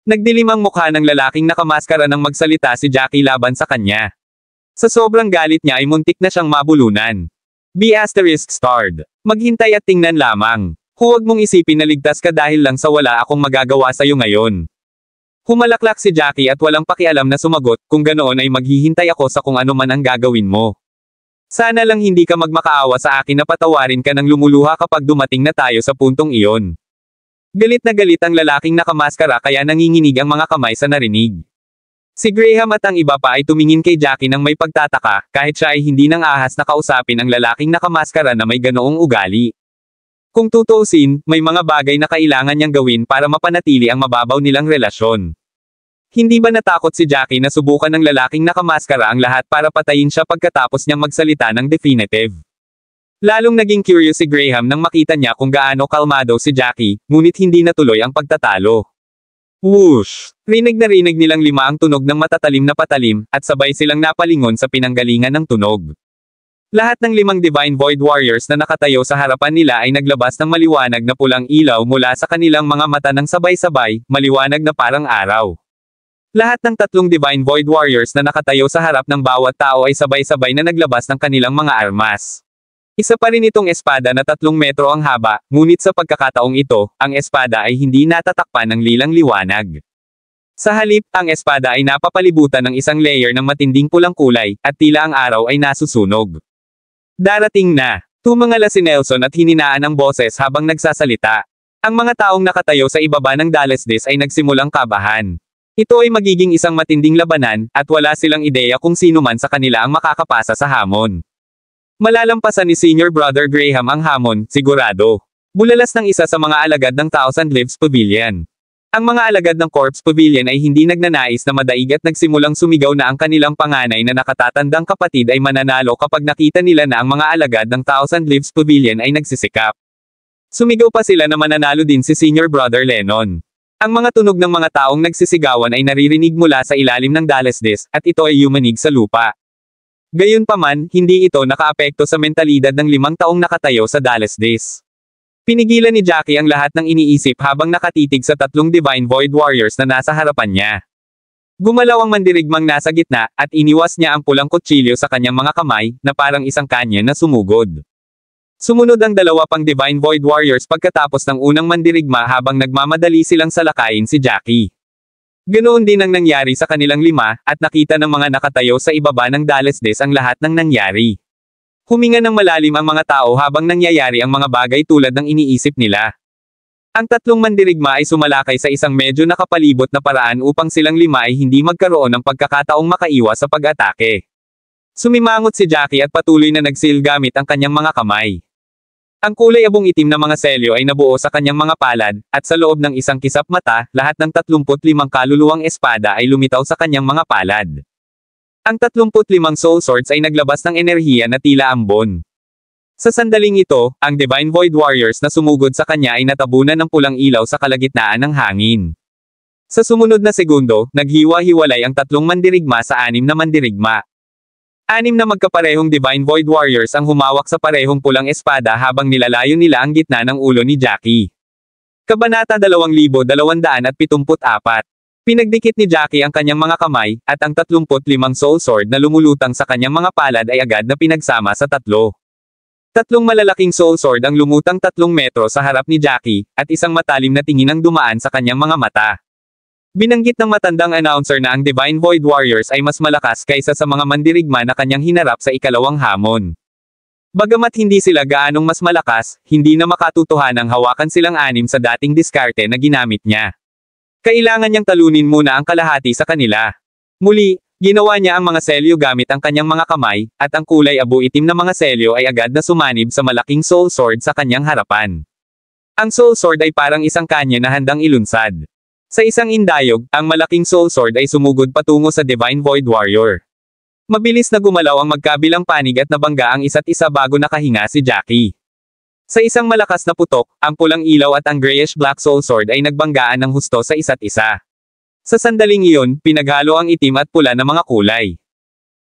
Nagdilim ang mukha ng lalaking nakamaskara nang magsalita si Jackie laban sa kanya. Sa sobrang galit niya ay muntik na siyang mabulunan. ****. Maghintay at tingnan lamang. Huwag mong isipin na ligtas ka dahil lang sa wala akong magagawa sa'yo ngayon. Humalaklak si Jackie at walang pakialam na sumagot, "Kung ganoon ay maghihintay ako sa kung ano man ang gagawin mo. Sana lang hindi ka magmakaawa sa akin na patawarin ka ng lumuluha kapag dumating na tayo sa puntong iyon." Galit na galit ang lalaking nakamaskara kaya nanginginig ang mga kamay sa narinig. Si Graham at ang iba pa ay tumingin kay Jackie nang may pagtataka, kahit siya ay hindi nang ahas na kausapin ang lalaking nakamaskara na may ganoong ugali. Kung tutuusin, may mga bagay na kailangan niyang gawin para mapanatili ang mababaw nilang relasyon. Hindi ba natakot si Jackie na subukan ng lalaking nakamaskara ang lahat para patayin siya pagkatapos niyang magsalita ng definitive? Lalong naging curious si Graham nang makita niya kung gaano kalmado si Jackie, ngunit hindi natuloy ang pagtatalo. Whoosh! Rinig na rinig nilang lima ang tunog ng matatalim na patalim, at sabay silang napalingon sa pinanggalingan ng tunog. Lahat ng 5 Divine Void Warriors na nakatayo sa harapan nila ay naglabas ng maliwanag na pulang ilaw mula sa kanilang mga mata ng sabay-sabay, maliwanag na parang araw. Lahat ng 3 Divine Void Warriors na nakatayo sa harap ng bawat tao ay sabay-sabay na naglabas ng kanilang mga armas. Isa pa rin itong espada na 3 metro ang haba, ngunit sa pagkakataong ito, ang espada ay hindi natatakpan ng lilang liwanag. Sa halip, ang espada ay napapalibutan ng isang layer ng matinding pulang kulay, at tila ang araw ay nasusunog. Darating na. Tumangala si Nelson at hininaan ang boses habang nagsasalita. Ang mga taong nakatayo sa ibaba ng Dalesdes ay nagsimulang kabahan. Ito ay magiging isang matinding labanan, at wala silang ideya kung sino man sa kanila ang makakapasa sa hamon. Malalampasan ni Senior Brother Graham ang hamon, sigurado. Bulalas ng isa sa mga alagad ng Thousand Lives Pavilion. Ang mga alagad ng Corpse Pavilion ay hindi nagnanais na madaig at nagsimulang sumigaw na ang kanilang panganay na nakatatandang kapatid ay mananalo kapag nakita nila na ang mga alagad ng Thousand Lives Pavilion ay nagsisikap. Sumigaw pa sila na mananalo din si Senior Brother Lennon. Ang mga tunog ng mga taong nagsisigawan ay naririnig mula sa ilalim ng Dalesdes, at ito ay yumanig sa lupa. Gayunpaman, hindi ito nakaapekto sa mentalidad ng 5 taong nakatayo sa Dalesdes. Pinigilan ni Jackie ang lahat ng iniisip habang nakatitig sa 3 Divine Void Warriors na nasa harapan niya. Gumalaw ang mandirigmang nasa gitna, at iniwas niya ang pulang kutsilyo sa kanyang mga kamay, na parang isang kanya na sumugod. Sumunod ang 2 pang Divine Void Warriors pagkatapos ng unang mandirigma habang nagmamadali silang salakayin si Jackie. Ganoon din ang nangyari sa kanilang 5, at nakita ng mga nakatayo sa ibaba ng Dalesdes ang lahat ng nangyari. Huminga ng malalim ang mga tao habang nangyayari ang mga bagay tulad ng iniisip nila. Ang 3 mandirigma ay sumalakay sa isang medyo nakapalibot na paraan upang silang 5 ay hindi magkaroon ng pagkakataong makaiwas sa pag-atake. Sumimangot si Jackie at patuloy na nagsil gamit ang kanyang mga kamay. Ang kulay abong itim na mga selyo ay nabuo sa kanyang mga palad, at sa loob ng isang kisap mata, lahat ng 35 kaluluwang espada ay lumitaw sa kanyang mga palad. Ang 35 soul swords ay naglabas ng enerhiya na tila ambon. Sa sandaling ito, ang Divine Void Warriors na sumugod sa kanya ay natabunan ng pulang ilaw sa kalagitnaan ng hangin. Sa sumunod na segundo, naghiwa-hiwalay ang 3 mandirigma sa 6 na mandirigma. 6 na magkaparehong Divine Void Warriors ang humawak sa parehong pulang espada habang nilalayo nila ang gitna ng ulo ni Jackie. Kabanata 2274. Pinagdikit ni Jackie ang kanyang mga kamay, at ang 35 soul sword na lumulutang sa kanyang mga palad ay agad na pinagsama sa 3. 3 malalaking soul sword ang lumutang 3 metro sa harap ni Jackie, at isang matalim na tingin ang dumaan sa kanyang mga mata. Binanggit ng matandang announcer na ang Divine Void Warriors ay mas malakas kaysa sa mga mandirigma na kanyang hinarap sa ikalawang hamon. Bagamat hindi sila gaanong mas malakas, hindi na makatutuhanang hawakan silang 6 sa dating diskarte na ginamit niya. Kailangan niyang talunin muna ang kalahati sa kanila. Muli, ginawa niya ang mga selyo gamit ang kanyang mga kamay, at ang kulay abo-itim na mga selyo ay agad na sumanib sa malaking soul sword sa kanyang harapan. Ang soul sword ay parang isang kanya na handang ilunsad. Sa isang indayog, ang malaking soul sword ay sumugod patungo sa Divine Void Warrior. Mabilis na gumalaw ang magkabilang panig at nabangga ang isa't isa bago nakahinga si Jackie. Sa isang malakas na putok, ang pulang ilaw at ang grayish-black soul sword ay nagbanggaan ng husto sa isa't isa. Sa sandaling iyon, pinaghalo ang itim at pula na mga kulay.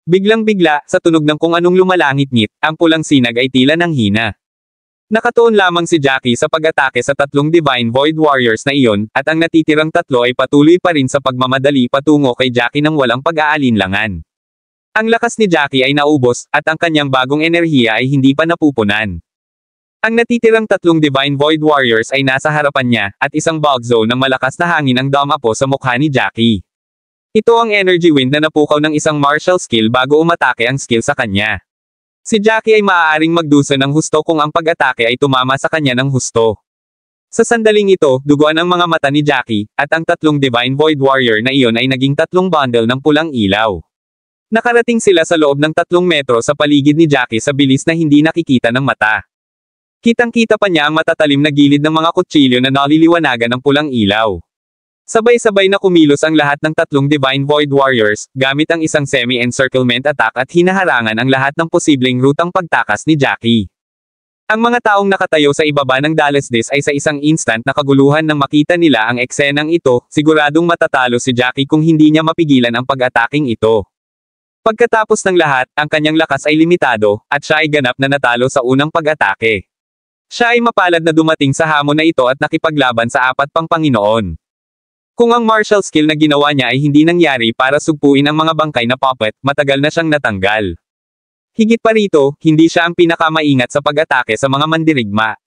Biglang-bigla, sa tunog ng kung anong lumalangit-ngit, ang pulang sinag ay tila nang hina. Nakatuon lamang si Jackie sa pag-atake sa 3 Divine Void Warriors na iyon, at ang natitirang 3 ay patuloy pa rin sa pagmamadali patungo kay Jackie nang walang pag-aalinlangan. Ang lakas ni Jackie ay naubos, at ang kanyang bagong enerhiya ay hindi pa napupunan. Ang natitirang 3 Divine Void Warriors ay nasa harapan niya, at isang bug zone ng malakas na hangin ang dumapo sa mukha ni Jackie. Ito ang energy wind na napukaw ng isang martial skill bago umatake ang skill sa kanya. Si Jackie ay maaaring magdusa ng husto kung ang pag-atake ay tumama sa kanya ng husto. Sa sandaling ito, duguan ang mga mata ni Jackie, at ang 3 Divine Void Warrior na iyon ay naging 3 bundle ng pulang ilaw. Nakarating sila sa loob ng 3 metro sa paligid ni Jackie sa bilis na hindi nakikita ng mata. Kitang-kita pa niya ang matatalim na gilid ng mga kutsilyo na naliliwanagan ng pulang ilaw. Sabay-sabay na kumilos ang lahat ng tatlong Divine Void Warriors, gamit ang isang semi-encirclement attack at hinaharangan ang lahat ng posibleng rutang pagtakas ni Jackie. Ang mga taong nakatayo sa ibaba ng Dallas Disc ay sa isang instant na kaguluhan nang makita nila ang eksenang ito, siguradong matatalo si Jackie kung hindi niya mapigilan ang pag-ataking ito. Pagkatapos ng lahat, ang kanyang lakas ay limitado, at siya ay ganap na natalo sa unang pag-atake. Siya ay mapalad na dumating sa hamon na ito at nakipaglaban sa apat pang Panginoon. Kung ang martial skill na ginawa niya ay hindi nangyari para sugpuin ang mga bangkay na puppet, matagal na siyang natanggal. Higit pa rito, hindi siya ang pinakamaingat sa pag-atake sa mga mandirigma.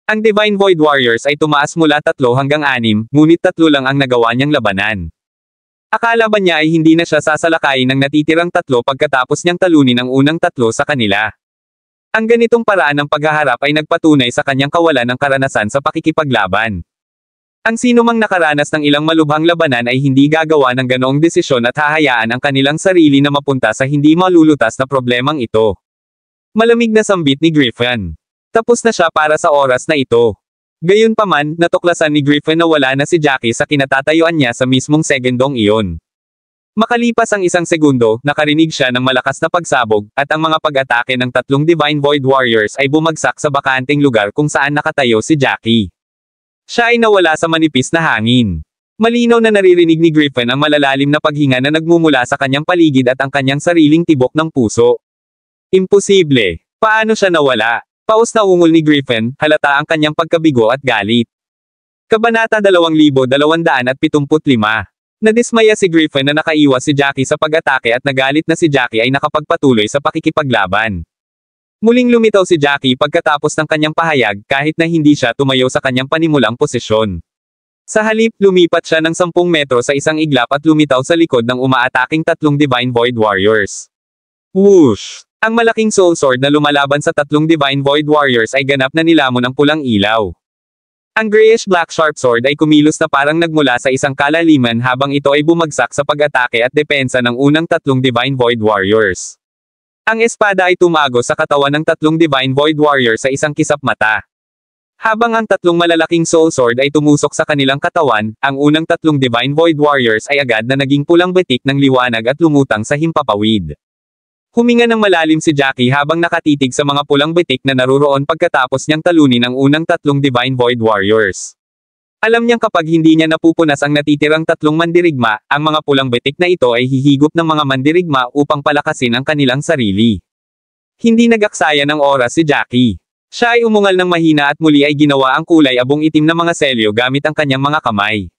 Ang Divine Void Warriors ay tumaas mula 3 hanggang 6, ngunit 3 lang ang nagawa niyang labanan. Akala ba niya ay hindi na siya sasalakayin ng natitirang 3 pagkatapos niyang talunin ang unang 3 sa kanila? Ang ganitong paraan ng paghaharap ay nagpatunay sa kanyang kawalan ng karanasan sa pakikipaglaban. Ang sinumang nakaranas ng ilang malubhang labanan ay hindi gagawa ng ganoong desisyon at hahayaan ang kanilang sarili na mapunta sa hindi malulutas na problemang ito. Malamig na sambit ni Griffin. Tapos na siya para sa oras na ito. Gayunpaman, natuklasan ni Griffin na wala na si Jackie sa kinatatayuan niya sa mismong segundong iyon. Makalipas ang 1 segundo, nakarinig siya ng malakas na pagsabog, at ang mga pag-atake ng 3 Divine Void Warriors ay bumagsak sa bakanteng lugar kung saan nakatayo si Jackie. Siya ay nawala sa manipis na hangin. Malinaw na naririnig ni Griffin ang malalalim na paghinga na nagmumula sa kanyang paligid at ang kanyang sariling tibok ng puso. Imposible. Paano siya nawala? Paus na ungol ni Griffin, halata ang kanyang pagkabigo at galit. Kabanata 2275. Nadismaya si Griffin na nakaiwas si Jackie sa pag-atake at nagalit na si Jackie ay nakapagpatuloy sa pakikipaglaban. Muling lumitaw si Jackie pagkatapos ng kanyang pahayag kahit na hindi siya tumayo sa kanyang panimulang posisyon. Sa halip, lumipat siya ng 10 metro sa isang iglap at lumitaw sa likod ng umaataking 3 Divine Void Warriors. Whoosh! Ang malaking soul sword na lumalaban sa 3 Divine Void Warriors ay ganap na nilamon ang pulang ilaw. Ang grayish-black sharp sword ay kumilos na parang nagmula sa isang kalaliman habang ito ay bumagsak sa pag-atake at depensa ng unang 3 Divine Void Warriors. Ang espada ay tumago sa katawan ng 3 Divine Void Warriors sa isang kisap mata. Habang ang 3 malalaking soul sword ay tumusok sa kanilang katawan, ang unang 3 Divine Void Warriors ay agad na naging pulang betik ng liwanag at lumutang sa himpapawid. Huminga ng malalim si Jackie habang nakatitig sa mga pulang betik na naruroon pagkatapos niyang talunin ang unang 3 Divine Void Warriors. Alam niyang kapag hindi niya napupunas ang natitirang 3 mandirigma, ang mga pulang betik na ito ay hihigop ng mga mandirigma upang palakasin ang kanilang sarili. Hindi nagaksaya ng oras si Jackie. Siya ay umungal ng mahina at muli ay ginawa ang kulay abong itim na mga selyo gamit ang kanyang mga kamay.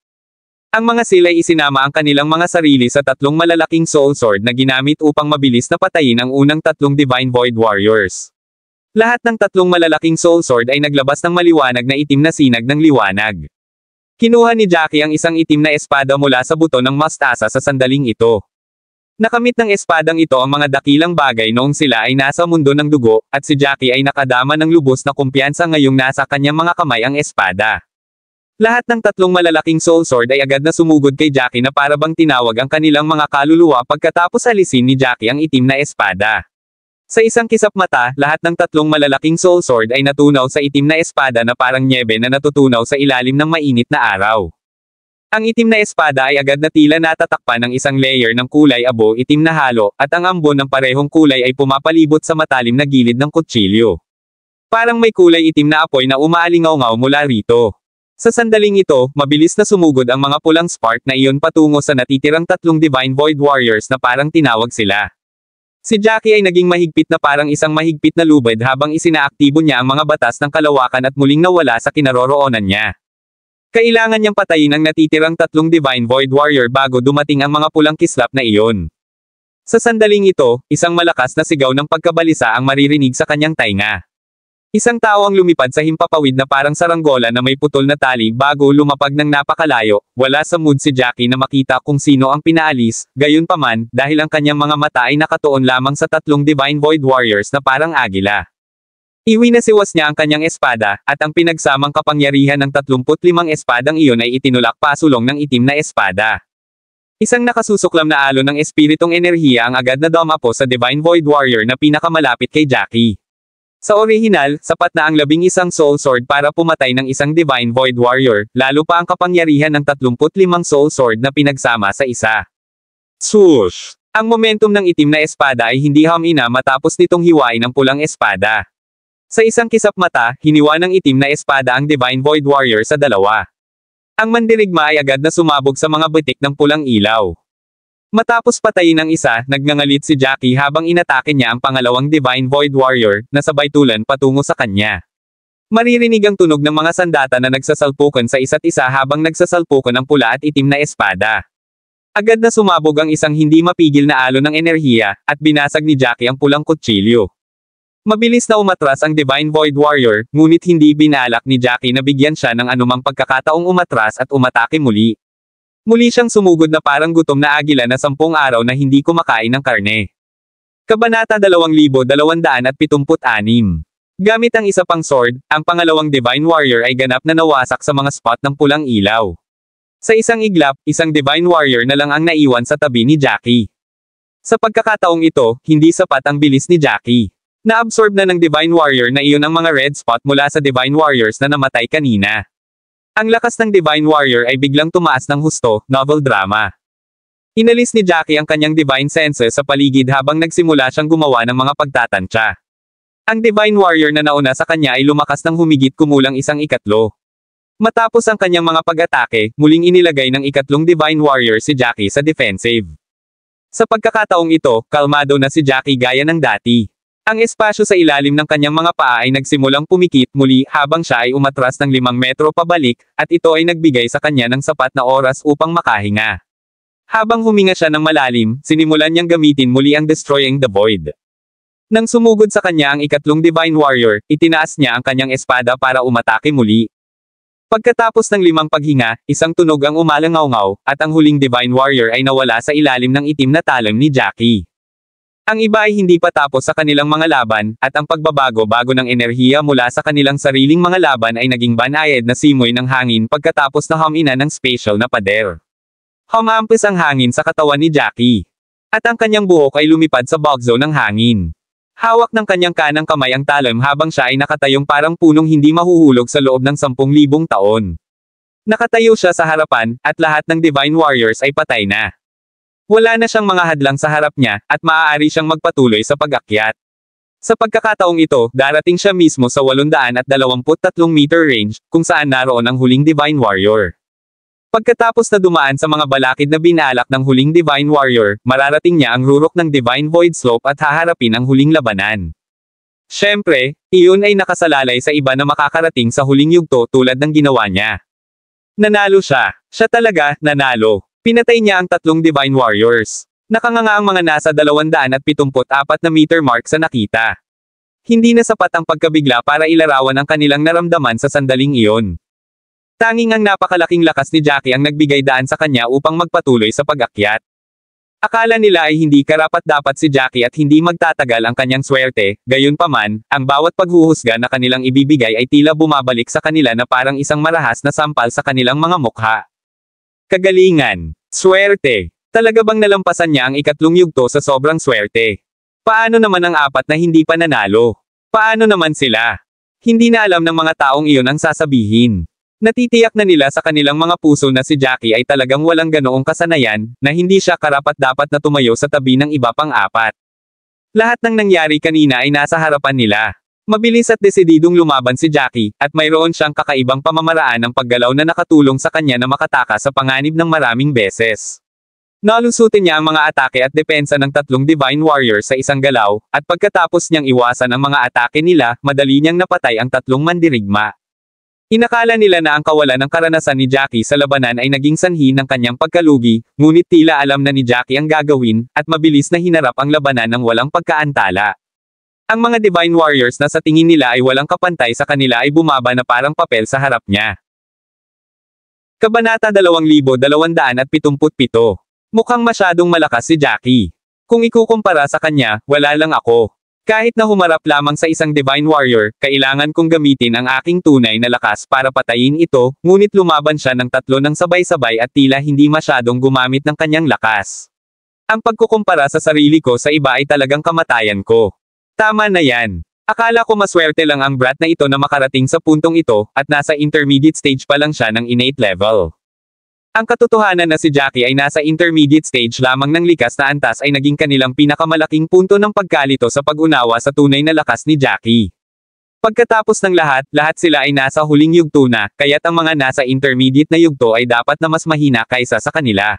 Ang mga seal ay isinama ang kanilang mga sarili sa 3 malalaking soul sword na ginamit upang mabilis na patayin ang unang 3 Divine Void Warriors. Lahat ng 3 malalaking soul sword ay naglabas ng maliwanag na itim na sinag ng liwanag. Kinuha ni Jackie ang isang itim na espada mula sa buto ng mastasa sa sandaling ito. Nakamit ng espadang ito ang mga dakilang bagay noong sila ay nasa mundo ng dugo, at si Jackie ay nakadama ng lubos na kumpiyansa ngayong nasa kanyang mga kamay ang espada. Lahat ng 3 malalaking soul sword ay agad na sumugod kay Jackie na para bang tinawag ang kanilang mga kaluluwa pagkatapos alisin ni Jackie ang itim na espada. Sa isang kisap mata, lahat ng 3 malalaking soul sword ay natunaw sa itim na espada na parang nyebe na natutunaw sa ilalim ng mainit na araw. Ang itim na espada ay agad na tila natatakpan ng isang layer ng kulay abo itim na halo, at ang ambon ng parehong kulay ay pumapalibot sa matalim na gilid ng kutsilyo. Parang may kulay itim na apoy na umaalingaw-ngaw mula rito. Sa sandaling ito, mabilis na sumugod ang mga pulang spark na iyon patungo sa natitirang 3 Divine Void Warriors na parang tinawag sila. Si Jackie ay naging mahigpit na parang isang mahigpit na lubid habang isinaaktibo niya ang mga batas ng kalawakan at muling nawala sa kinaroroonan niya. Kailangan niyang patayin ang natitirang 3 Divine Void Warrior bago dumating ang mga pulang kislap na iyon. Sa sandaling ito, isang malakas na sigaw ng pagkabalisa ang maririnig sa kanyang tainga. Isang tao ang lumipad sa himpapawid na parang saranggola na may putol na tali bago lumapag ng napakalayo. Wala sa mood si Jackie na makita kung sino ang pinaalis, gayunpaman, dahil ang kanyang mga mata ay nakatuon lamang sa 3 Divine Void Warriors na parang agila. Iwinasiwas niya ang kanyang espada, at ang pinagsamang kapangyarihan ng 35 espadang iyon ay itinulak pasulong ng itim na espada. Isang nakasusuklam na alon ng espiritong enerhiya ang agad na dumapo sa Divine Void Warrior na pinakamalapit kay Jackie. Sa orihinal, sapat na ang 11 Soul Sword para pumatay ng isang Divine Void Warrior, lalo pa ang kapangyarihan ng 35 Soul Sword na pinagsama sa isa. Swoosh! Ang momentum ng itim na espada ay hindi humina matapos nitong hiwain ang pulang espada. Sa isang kisap mata, hiniwa ng itim na espada ang Divine Void Warrior sa dalawa. Ang mandirigma ay agad na sumabog sa mga butik ng pulang ilaw. Matapos patayin ang isa, nagngangalit si Jackie habang inatake niya ang pangalawang Divine Void Warrior, na sabay tulan patungo sa kanya. Maririnig ang tunog ng mga sandata na nagsasalpukan sa isa't isa habang nagsasalpukan ang pula at itim na espada. Agad na sumabog ang isang hindi mapigil na alon ng enerhiya, at binasag ni Jackie ang pulang kutsilyo. Mabilis na umatras ang Divine Void Warrior, ngunit hindi binalak ni Jackie na bigyan siya ng anumang pagkakataong umatras at umatake muli. Muli siyang sumugod na parang gutom na agila na 10 araw na hindi kumakain ng karne. Kabanata 2276. Gamit ang isa pang sword, ang pangalawang Divine Warrior ay ganap na nawasak sa mga spot ng pulang ilaw. Sa isang iglap, isang Divine Warrior na lang ang naiwan sa tabi ni Jackie. Sa pagkakataong ito, hindi sapat ang bilis ni Jackie. Na-absorb na ng Divine Warrior na iyon ang mga red spot mula sa Divine Warriors na namatay kanina. Ang lakas ng Divine Warrior ay biglang tumaas ng husto, novel drama. Inalis ni Jackie ang kanyang Divine Senses sa paligid habang nagsimula siyang gumawa ng mga pagtatantya. Ang Divine Warrior na nauna sa kanya ay lumakas ng humigit kumulang 1/4. Matapos ang kanyang mga pag-atake, muling inilagay ng ikatlong Divine Warrior si Jackie sa defensive. Sa pagkakataong ito, kalmado na si Jackie gaya ng dati. Ang espasyo sa ilalim ng kanyang mga paa ay nagsimulang pumikit muli habang siya ay umatras ng 5 metro pabalik, at ito ay nagbigay sa kanya ng sapat na oras upang makahinga. Habang huminga siya ng malalim, sinimulan niyang gamitin muli ang Destroying the Void. Nang sumugod sa kanya ang ikatlong Divine Warrior, itinaas niya ang kanyang espada para umatake muli. Pagkatapos ng 5 paghinga, isang tunog ang umalangaw-ngaw, at ang huling Divine Warrior ay nawala sa ilalim ng itim na talon ni Jackie. Ang iba ay hindi pa tapos sa kanilang mga laban, at ang pagbabago-bago ng enerhiya mula sa kanilang sariling mga laban ay naging banayad na simoy ng hangin pagkatapos na humina ng spatial na pader. Humampis ang hangin sa katawan ni Jackie. At ang kanyang buhok ay lumipad sa bug zone ng hangin. Hawak ng kanyang kanang kamay ang talon habang siya ay nakatayong parang punong hindi mahuhulog sa loob ng 10,000 taon. Nakatayo siya sa harapan, at lahat ng Divine Warriors ay patay na. Wala na siyang mga hadlang sa harap niya, at maaari siyang magpatuloy sa pag-akyat. Sa pagkakataong ito, darating siya mismo sa 823 meter range, kung saan naroon ang huling Divine Warrior. Pagkatapos na dumaan sa mga balakid na binalak ng huling Divine Warrior, mararating niya ang rurok ng Divine Void Slope at haharapin ang huling labanan. Siyempre, iyon ay nakasalalay sa iba na makakarating sa huling yugto tulad ng ginawa niya. Nanalo siya. Siya talaga, nanalo. Pinatay niya ang 3 Divine Warriors. Nakanganga ang mga nasa 274 na meter mark sa nakita. Hindi na sapat ang pagkabigla para ilarawan ang kanilang naramdaman sa sandaling iyon. Tanging ang napakalaking lakas ni Jackie ang nagbigay daan sa kanya upang magpatuloy sa pag-akyat. Akala nila ay hindi karapat-dapat si Jackie at hindi magtatagal ang kanyang swerte, gayunpaman, ang bawat paghuhusga na kanilang ibibigay ay tila bumabalik sa kanila na parang isang marahas na sampal sa kanilang mga mukha. Kagalingan. Swerte. Talaga bang nalampasan niya ang ikatlong yugto sa sobrang swerte? Paano naman ang 4 na hindi pa nanalo? Paano naman sila? Hindi na alam ng mga taong iyon ang sasabihin. Natitiyak na nila sa kanilang mga puso na si Jackie ay talagang walang ganoong kasanayan, na hindi siya karapat-dapat na tumayo sa tabi ng iba pang 4. Lahat ng nangyari kanina ay nasa harapan nila. Mabilis at desididong lumaban si Jackie, at mayroon siyang kakaibang pamamaraan ng paggalaw na nakatulong sa kanya na makatakas sa panganib ng maraming beses. Nalusutin niya ang mga atake at depensa ng 3 Divine Warriors sa isang galaw, at pagkatapos niyang iwasan ang mga atake nila, madali niyang napatay ang 3 mandirigma. Inakala nila na ang kawalan ng karanasan ni Jackie sa labanan ay naging sanhi ng kanyang pagkalugi, ngunit tila alam na ni Jackie ang gagawin, at mabilis na hinarap ang labanan ng walang pagkaantala. Ang mga Divine Warriors na sa tingin nila ay walang kapantay sa kanila ay bumaba na parang papel sa harap niya. Kabanata 2277. Mukhang masyadong malakas si Jackie. Kung ikukumpara sa kanya, wala lang ako. Kahit na humarap lamang sa isang Divine Warrior, kailangan kong gamitin ang aking tunay na lakas para patayin ito, ngunit lumaban siya ng 3 ng sabay-sabay at tila hindi masyadong gumamit ng kanyang lakas. Ang pagkukumpara sa sarili ko sa iba ay talagang kamatayan ko. Tama na yan. Akala ko maswerte lang ang brat na ito na makarating sa puntong ito, at nasa intermediate stage pa lang siya ng innate level. Ang katotohanan na si Jackie ay nasa intermediate stage lamang ng likas na antas ay naging kanilang pinakamalaking punto ng pagkalito sa pag-unawa sa tunay na lakas ni Jackie. Pagkatapos ng lahat, lahat sila ay nasa huling yugto na, kaya't ang mga nasa intermediate na yugto ay dapat na mas mahina kaysa sa kanila.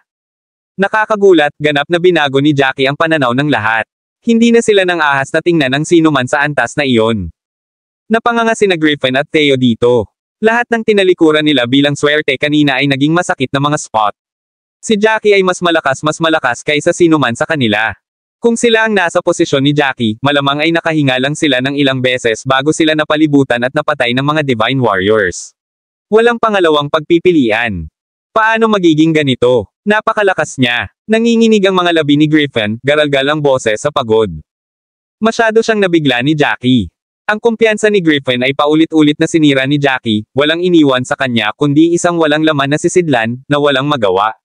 Nakakagulat, ganap na binago ni Jackie ang pananaw ng lahat. Hindi na sila nang ahas na tingnan ng sino man sa antas na iyon. Napanganga sina Griffin at Theo dito. Lahat ng tinalikuran nila bilang swerte kanina ay naging masakit na mga spot. Si Jackie ay mas malakas kaysa sino man sa kanila. Kung sila ang nasa posisyon ni Jackie, malamang ay nakahinga lang sila ng ilang beses bago sila napalibutan at napatay ng mga Divine Warriors. Walang pangalawang pagpipilian. Paano magiging ganito? Napakalakas niya. Nanginginig ang mga labi ni Griffin, garalgal ang boses sa pagod. Masyado siyang nabigla ni Jackie. Ang kumpiyansa ni Griffin ay paulit-ulit na sinira ni Jackie, walang iniwan sa kanya kundi isang walang laman na sisidlan, na walang magawa.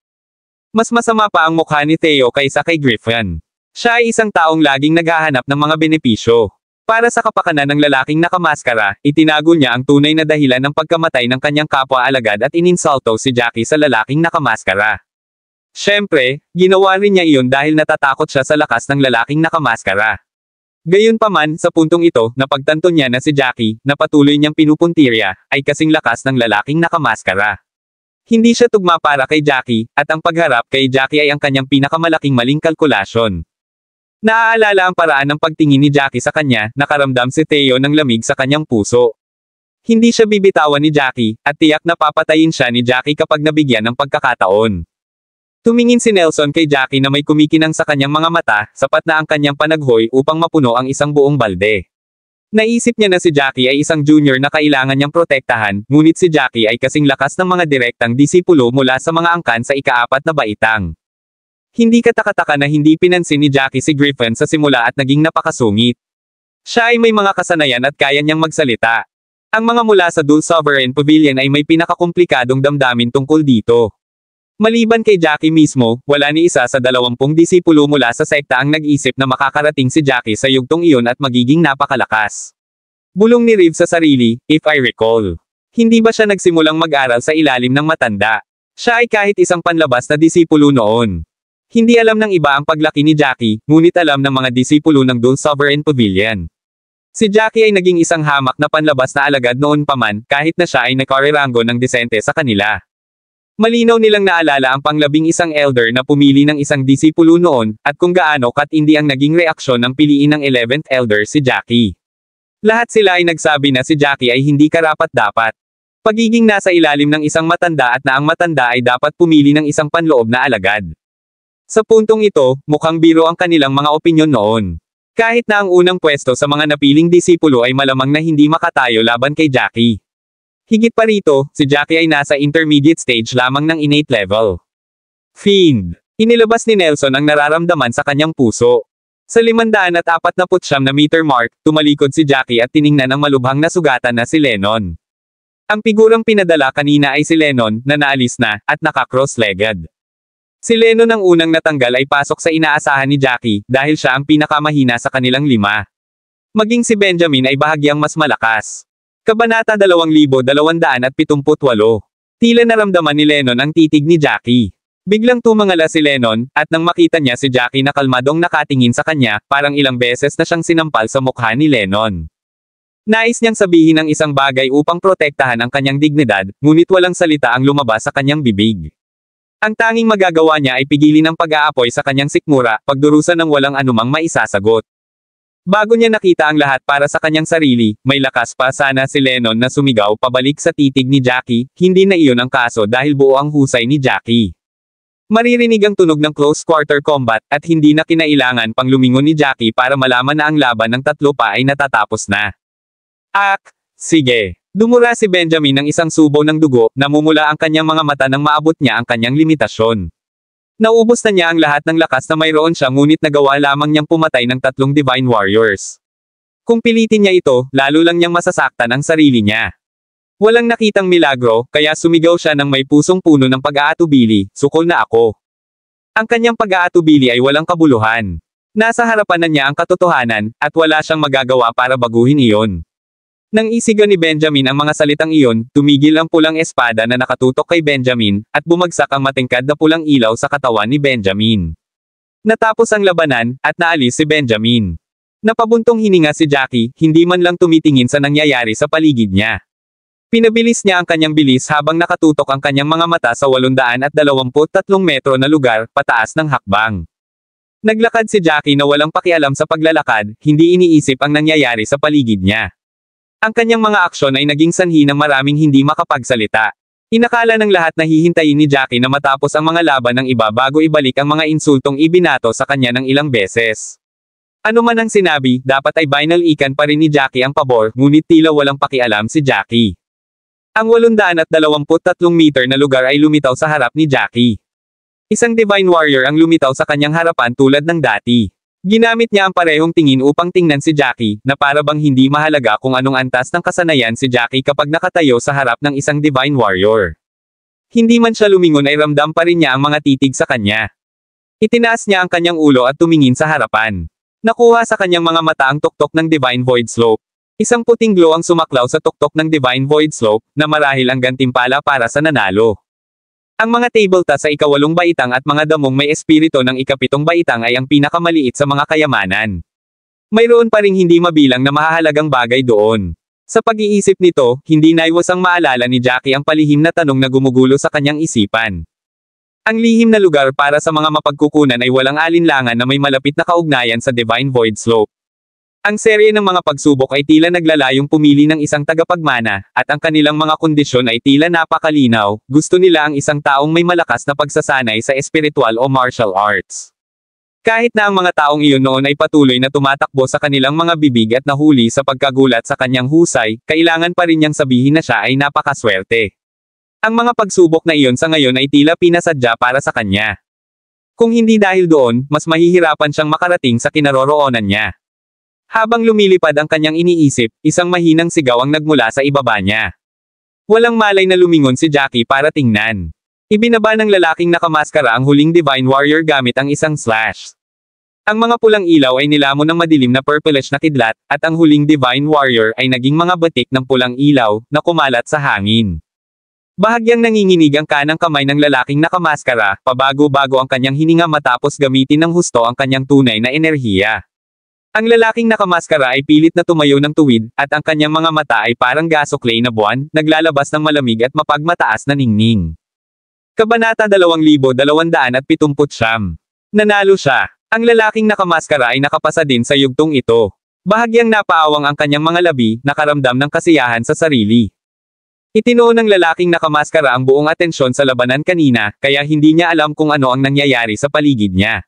Mas masama pa ang mukha ni Theo kaysa kay Griffin. Siya ay isang taong laging naghahanap ng mga benepisyo. Para sa kapakanan ng lalaking nakamaskara, itinago niya ang tunay na dahilan ng pagkamatay ng kanyang kapwa-alagad at ininsulto si Jackie sa lalaking nakamaskara. Siyempre, ginawa rin niya iyon dahil natatakot siya sa lakas ng lalaking nakamaskara. Gayunpaman, sa puntong ito, napagtanto niya na si Jackie, na patuloy niyang pinupuntirya, ay kasing lakas ng lalaking nakamaskara. Hindi siya tugma para kay Jackie, at ang pagharap kay Jackie ay ang kanyang pinakamalaking maling kalkulasyon. Naaalala ang paraan ng pagtingin ni Jackie sa kanya, nakaramdam si Theo ng lamig sa kanyang puso. Hindi siya bibitawan ni Jackie, at tiyak na papatayin siya ni Jackie kapag nabigyan ng pagkakataon. Tumingin si Nelson kay Jackie na may kumikinang sa kanyang mga mata, sapat na ang kanyang panaghoy upang mapuno ang isang buong balde. Naisip niya na si Jackie ay isang junior na kailangan niyang protektahan, ngunit si Jackie ay kasing lakas ng mga direktang disipulo mula sa mga angkan sa ika-4 na baitang. Hindi katakataka na hindi pinansin ni Jackie si Griffin sa simula at naging napakasungit. Siya ay may mga kasanayan at kaya niyang magsalita. Ang mga mula sa Dul Sovereign Pavilion ay may pinakakomplikadong damdamin tungkol dito. Maliban kay Jackie mismo, wala ni isa sa 20 disipulo mula sa sekta ang nag-isip na makakarating si Jackie sa yugtong iyon at magiging napakalakas. Bulong ni Reeve sa sarili, if I recall. Hindi ba siya nagsimulang mag-aral sa ilalim ng matanda? Siya ay kahit isang panlabas na disipulo noon. Hindi alam ng iba ang paglaki ni Jackie, ngunit alam ng mga disipulo ng Dul Sovereign Pavilion. Si Jackie ay naging isang hamak na panlabas na alagad noon pa man, kahit na siya ay nagkarerango ng desente sa kanila. Malinaw nilang naalala ang pang-11 elder na pumili ng isang disipulo noon, at kung gaano katindi ang naging reaksyon ng piliin ng 11th elder si Jackie. Lahat sila ay nagsabi na si Jackie ay hindi karapat-dapat. Pagiging nasa ilalim ng isang matanda at na ang matanda ay dapat pumili ng isang panloob na alagad. Sa puntong ito, mukhang biro ang kanilang mga opinyon noon. Kahit na ang unang pwesto sa mga napiling disipulo ay malamang na hindi makatayo laban kay Jackie. Higit pa rito, si Jackie ay nasa intermediate stage lamang ng innate level. Fiend. Inilabas ni Nelson ang nararamdaman sa kanyang puso. Sa 549 na meter mark, tumalikod si Jackie at tiningnan ang malubhang na sugatan na si Lennon. Ang figurang pinadala kanina ay si Lennon, na naalis na, at naka-cross-legged. Si Lennon ang unang natanggal ay pasok sa inaasahan ni Jackie, dahil siya ang pinakamahina sa kanilang 5. Maging si Benjamin ay bahagyang mas malakas. Kabanata 2278. Tila naramdaman ni Lennon ang titig ni Jackie. Biglang tumangala si Lennon, at nang makita niya si Jackie na kalmadong nakatingin sa kanya, parang ilang beses na siyang sinampal sa mukha ni Lennon. Nais niyang sabihin ang isang bagay upang protektahan ang kanyang dignidad, ngunit walang salita ang lumabas sa kanyang bibig. Ang tanging magagawa niya ay pigilin ang pag-aapoy sa kanyang sikmura, pagdurusa ng walang anumang maisasagot. Bago niya nakita ang lahat para sa kanyang sarili, may lakas pa sana si Lennon na sumigaw pabalik sa titig ni Jackie, hindi na iyon ang kaso dahil buo ang husay ni Jackie. Maririnig ang tunog ng close quarter combat, at hindi na kinailangan pang lumingon ni Jackie para malaman na ang laban ng tatlo pa ay natatapos na. Sige. Dumura si Benjamin ng isang subo ng dugo, namumula ang kanyang mga mata nang maabot niya ang kanyang limitasyon. Naubos na niya ang lahat ng lakas na mayroon siya ngunit nagawa lamang niyang pumatay ng 3 Divine Warriors. Kung pilitin niya ito, lalo lang niyang masasaktan ang sarili niya. Walang nakitang milagro, kaya sumigaw siya ng may pusong puno ng pag-aatubili, sukol na ako. Ang kanyang pag-aatubili ay walang kabuluhan. Nasa harapan na niya ang katotohanan, at wala siyang magagawa para baguhin iyon. Nang isigaw ni Benjamin ang mga salitang iyon, tumigil ang pulang espada na nakatutok kay Benjamin, at bumagsak ang matingkad na pulang ilaw sa katawan ni Benjamin. Natapos ang labanan, at naalis si Benjamin. Napabuntong hininga si Jackie, hindi man lang tumitingin sa nangyayari sa paligid niya. Pinabilis niya ang kanyang bilis habang nakatutok ang kanyang mga mata sa 823 metro na lugar, pataas ng hakbang. Naglakad si Jackie na walang pakialam sa paglalakad, hindi iniisip ang nangyayari sa paligid niya. Ang kanyang mga aksyon ay naging sanhi ng maraming hindi makapagsalita. Inakala ng lahat na hihintayin ni Jackie na matapos ang mga laban ng iba bago ibalik ang mga insultong ibinato sa kanya ng ilang beses. Ano man ang sinabi, dapat ay binalikan pa rin ni Jackie ang pabor, ngunit tila walang pakialam si Jackie. Ang 823 meter na lugar ay lumitaw sa harap ni Jackie. Isang Divine Warrior ang lumitaw sa kanyang harapan tulad ng dati. Ginamit niya ang parehong tingin upang tingnan si Jackie, na para bang hindi mahalaga kung anong antas ng kasanayan si Jackie kapag nakatayo sa harap ng isang Divine Warrior. Hindi man siya lumingon ay ramdam pa rin niya ang mga titig sa kanya. Itinaas niya ang kanyang ulo at tumingin sa harapan. Nakuha sa kanyang mga mata ang tuktok ng Divine Void Slope. Isang puting glow ang sumaklaw sa tuktok ng Divine Void Slope, na marahil ang gantimpala para sa nanalo. Ang mga tabletop sa ika-8 baitang at mga damong may espiritu ng ika-7 baitang ay ang pinakamaliit sa mga kayamanan. Mayroon pa ring hindi mabilang na mahahalagang bagay doon. Sa pag-iisip nito, hindi naiwas ang maalala ni Jackie ang palihim na tanong na gumugulo sa kanyang isipan. Ang lihim na lugar para sa mga mapagkukunan ay walang alinlangan na may malapit na kaugnayan sa Divine Void Slope. Ang serye ng mga pagsubok ay tila naglalayong pumili ng isang tagapagmana, at ang kanilang mga kondisyon ay tila napakalinaw, gusto nila ang isang taong may malakas na pagsasanay sa espiritual o martial arts. Kahit na ang mga taong iyon noon ay patuloy na tumatakbo sa kanilang mga bibig at nahuli sa pagkagulat sa kanyang husay, kailangan pa rin niyang sabihin na siya ay napakaswerte. Ang mga pagsubok na iyon sa ngayon ay tila pinasadya para sa kanya. Kung hindi dahil doon, mas mahihirapan siyang makarating sa kinaroroonan niya. Habang lumilipad ang kanyang iniisip, isang mahinang sigaw ang nagmula sa ibaba niya. Walang malay na lumingon si Jackie para tingnan. Ibinaba ng lalaking nakamaskara ang huling Divine Warrior gamit ang isang slash. Ang mga pulang ilaw ay nilamon ng madilim na purplish na kidlat, at ang huling Divine Warrior ay naging mga batik ng pulang ilaw, na kumalat sa hangin. Bahagyang nanginginig ang kanang kamay ng lalaking nakamaskara, pabago-bago ang kanyang hininga matapos gamitin ng husto ang kanyang tunay na enerhiya. Ang lalaking nakamaskara ay pilit na tumayo ng tuwid, at ang kanyang mga mata ay parang gasoklay na buwan, naglalabas ng malamig at mapagmataas na ningning. Kabanata 2279. Nanalo siya. Ang lalaking nakamaskara ay nakapasa din sa yugtong ito. Bahagyang napaawang ang kanyang mga labi, nakaramdam ng kasiyahan sa sarili. Itinuon ng lalaking nakamaskara ang buong atensyon sa labanan kanina, kaya hindi niya alam kung ano ang nangyayari sa paligid niya.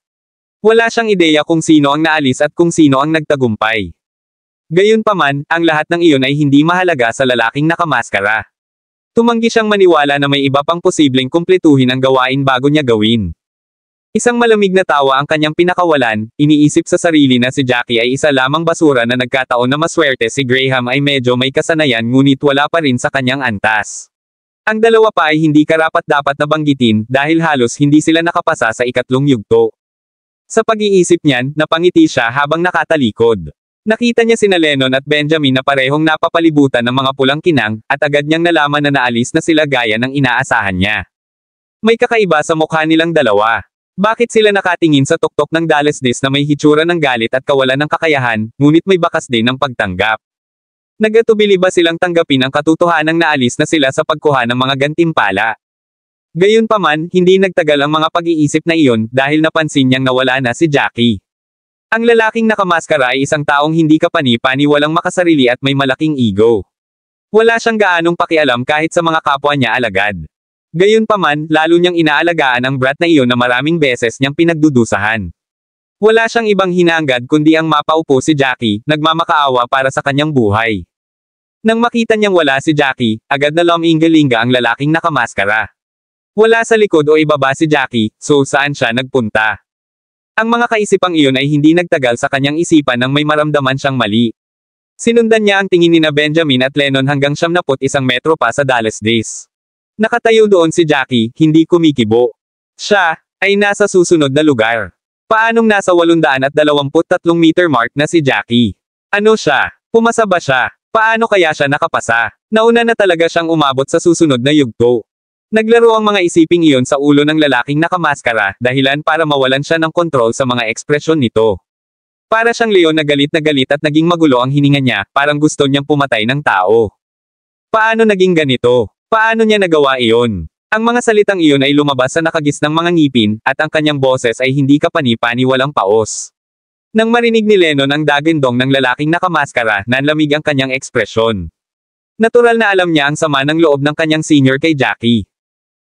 Wala siyang ideya kung sino ang naalis at kung sino ang nagtagumpay. Gayunpaman, ang lahat ng iyon ay hindi mahalaga sa lalaking nakamaskara. Tumanggi siyang maniwala na may iba pang posibleng kumpletuhin ang gawain bago niya gawin. Isang malamig na tawa ang kanyang pinakawalan, iniisip sa sarili na si Jackie ay isa lamang basura na nagkataon na maswerte si Graham ay medyo may kasanayan ngunit wala pa rin sa kanyang antas. Ang dalawa pa ay hindi karapat-dapat na banggitin dahil halos hindi sila nakapasa sa ikatlong yugto. Sa pag-iisip niyan, napangiti siya habang nakatalikod. Nakita niya sina Lennon at Benjamin na parehong napapalibutan ng mga pulang kinang, at agad niyang nalaman na naalis na sila gaya ng inaasahan niya. May kakaiba sa mukha nilang dalawa. Bakit sila nakatingin sa tuktok ng dalesdes na may hitsura ng galit at kawalan ng kakayahan, ngunit may bakas din ng pagtanggap? Nagatubili ba silang tanggapin ang katotohanang naalis na sila sa pagkuha ng mga gantimpala? Gayunpaman, hindi nagtagal ang mga pag-iisip na iyon dahil napansin niyang nawala na si Jackie. Ang lalaking nakamaskara ay isang taong hindi kapani-pani, walang makasarili at may malaking ego. Wala siyang gaanong pakialam kahit sa mga kapwa niya alagad. Gayunpaman, lalo niyang inaalagaan ang brat na iyon na maraming beses niyang pinagdudusahan. Wala siyang ibang hinangad kundi ang mapaupo si Jackie, nagmamakaawa para sa kanyang buhay. Nang makita niyang wala si Jackie, agad na lumingalinga ang lalaking nakamaskara. Wala sa likod o ibaba si Jackie, so saan siya nagpunta? Ang mga kaisipang iyon ay hindi nagtagal sa kanyang isipan nang may maramdaman siyang mali. Sinundan niya ang tingin nina Benjamin at Lennon hanggang 71 metro pa sa dalesdes. Nakatayo doon si Jackie, hindi kumikibo. Siya ay nasa susunod na lugar. Paanong nasa 823 meter mark na si Jackie? Ano siya? Pumasa ba siya? Paano kaya siya nakapasa? Nauna na talaga siyang umabot sa susunod na yugto. Naglaro ang mga isiping iyon sa ulo ng lalaking nakamaskara, dahilan para mawalan siya ng kontrol sa mga ekspresyon nito. Para siyang leon na galit at naging magulo ang hininga niya, parang gusto niyang pumatay ng tao. Paano naging ganito? Paano niya nagawa iyon? Ang mga salitang iyon ay lumabas sa nakagis ng mga ngipin, at ang kanyang boses ay hindi kapani-pani walang paos. Nang marinig ni Lennon ang dagindong ng lalaking nakamaskara, nanlamig ang kanyang ekspresyon. Natural na alam niya ang sama ng loob ng kanyang senior kay Jackie.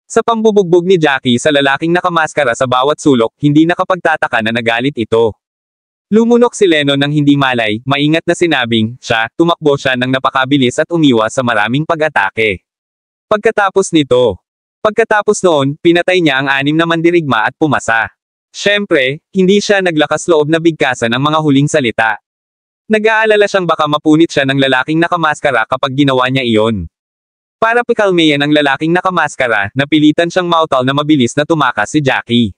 Sa pambubugbog ni Jackie sa lalaking nakamaskara sa bawat sulok, hindi nakapagtataka na nagalit ito. Lumunok si Lennon ng hindi malay, maingat na sinabing, tumakbo siya ng napakabilis at umiwas sa maraming pag-atake. Pagkatapos noon, pinatay niya ang 6 na mandirigma at pumasa. Siyempre, hindi siya naglakas loob na bigkasan ang mga huling salita. Nag-aalala siyang baka mapunit siya ng lalaking nakamaskara kapag ginawa niya iyon. Para pikalmeyan ang lalaking nakamaskara, napilitan siyang mautal na mabilis na tumakas si Jackie.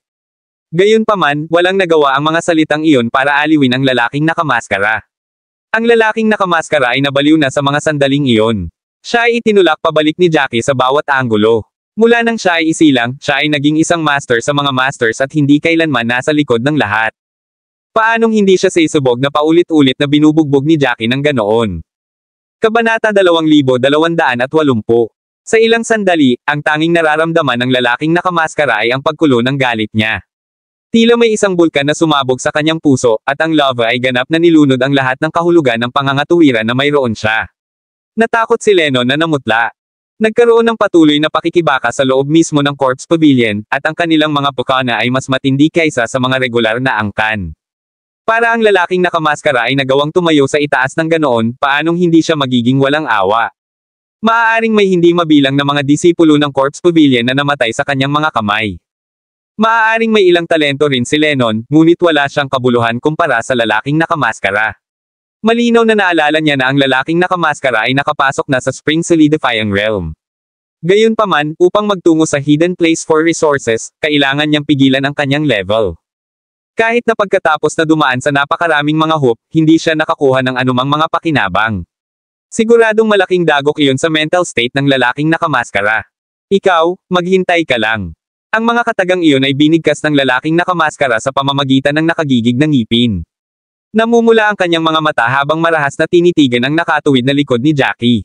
Gayunpaman, walang nagawa ang mga salitang iyon para aliwin ang lalaking nakamaskara. Ang lalaking nakamaskara ay nabaliw na sa mga sandaling iyon. Siya ay itinulak pabalik ni Jackie sa bawat anggulo. Mula nang siya ay isilang, siya ay naging isang master sa mga masters at hindi kailanman nasa likod ng lahat. Paanong hindi siya sisubog na paulit-ulit na binubugbog ni Jackie ng ganoon? Kabanata 2280. Sa ilang sandali, ang tanging nararamdaman ng lalaking nakamaskara ay ang pagkulo ng galit niya. Tila may isang bulkan na sumabog sa kanyang puso, at ang lava ay ganap na nilunod ang lahat ng kahulugan ng pangangatuwiran na mayroon siya. Natakot si Lennon na namutla. Nagkaroon ng patuloy na pakikibaka sa loob mismo ng Corpse Pavilion, at ang kanilang mga pukana ay mas matindi kaysa sa mga regular na angkan. Para ang lalaking nakamaskara ay nagawang tumayo sa itaas ng ganoon, paanong hindi siya magiging walang awa? Maaaring may hindi mabilang na mga disipulo ng Corpse Pavilion na namatay sa kanyang mga kamay. Maaaring may ilang talento rin si Lennon, ngunit wala siyang kabuluhan kumpara sa lalaking nakamaskara. Malinaw na naalala niya na ang lalaking nakamaskara ay nakapasok na sa Spring Solidifying Realm. Gayunpaman, upang magtungo sa Hidden Place for Resources, kailangan niyang pigilan ang kanyang level. Kahit na pagkatapos na dumaan sa napakaraming mga hoop, hindi siya nakakuha ng anumang mga pakinabang. Siguradong malaking dagok iyon sa mental state ng lalaking nakamaskara. Ikaw, maghintay ka lang. Ang mga katagang iyon ay binigkas ng lalaking nakamaskara sa pamamagitan ng nakagigig na ngipin. Namumula ang kanyang mga mata habang marahas na tinitigan ang nakatuwid na likod ni Jackie.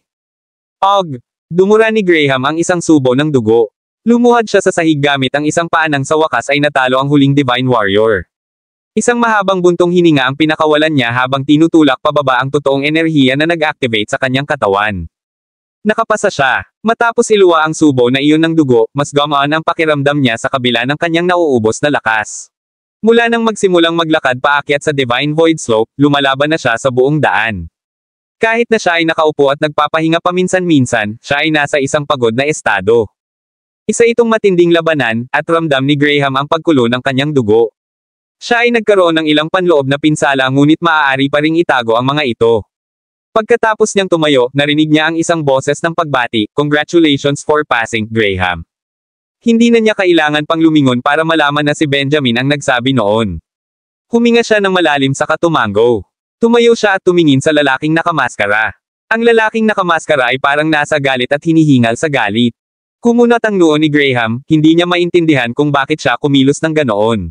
Og! Dumura ni Graham ang isang subo ng dugo. Lumuhad siya sa sahig gamit ang isang paanang sa wakas ay natalo ang huling Divine Warrior. Isang mahabang buntong hininga ang pinakawalan niya habang tinutulak pababa ang totoong enerhiya na nag-activate sa kanyang katawan. Nakapasa siya. Matapos iluwa ang subo na iyon ng dugo, mas gumaan ang pakiramdam niya sa kabila ng kanyang nauubos na lakas. Mula nang magsimulang maglakad paakyat sa Divine Void Slope, lumalaban na siya sa buong daan. Kahit na siya ay nakaupo at nagpapahinga paminsan-minsan, siya ay nasa isang pagod na estado. Isa itong matinding labanan, at ramdam ni Graham ang pagkulo ng kanyang dugo. Siya ay nagkaroon ng ilang panloob na pinsala ngunit maaari pa ring itago ang mga ito. Pagkatapos niyang tumayo, narinig niya ang isang boses ng pagbati, "Congratulations for passing, Graham." Hindi na niya kailangan pang lumingon para malaman na si Benjamin ang nagsabi noon. Huminga siya ng malalim sa katumango. Tumayo siya at tumingin sa lalaking nakamaskara. Ang lalaking nakamaskara ay parang nasa galit at hinihingal sa galit. Kumunat ang noo ni Graham, hindi niya maintindihan kung bakit siya kumilos ng ganoon.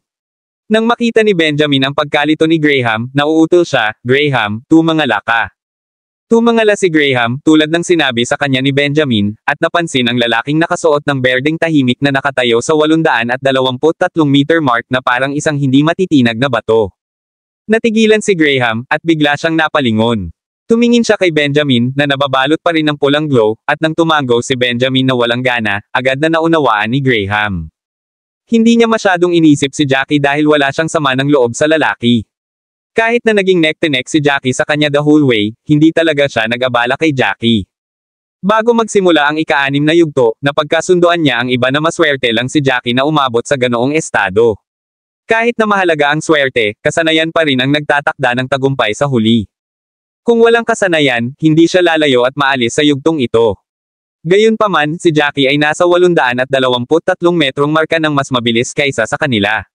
Nang makita ni Benjamin ang pagkalito ni Graham, nauutol siya, "Graham, tumangala ka." Tumangala si Graham, tulad ng sinabi sa kanya ni Benjamin, at napansin ang lalaking nakasuot ng berdeng tahimik na nakatayo sa 823 meter mark na parang isang hindi matitinag na bato. Natigilan si Graham, at bigla siyang napalingon. Tumingin siya kay Benjamin, na nababalot pa rin ng pulang glow, at nang tumango si Benjamin na walang gana, agad na naunawaan ni Graham. Hindi niya masyadong inisip si Jackie dahil wala siyang sama ng loob sa lalaki. Kahit na naging neck-to-neck si Jackie sa kanya the whole way, hindi talaga siya nag-abala kay Jackie. Bago magsimula ang ika-6 na yugto, napagkasunduan niya ang iba na maswerte lang si Jackie na umabot sa ganoong estado. Kahit na mahalaga ang swerte, kasanayan pa rin ang nagtatakda ng tagumpay sa huli. Kung walang kasanayan, hindi siya lalayo at maalis sa yugtong ito. Gayunpaman, si Jackie ay nasa 823 metrong marka ng mas mabilis kaysa sa kanila.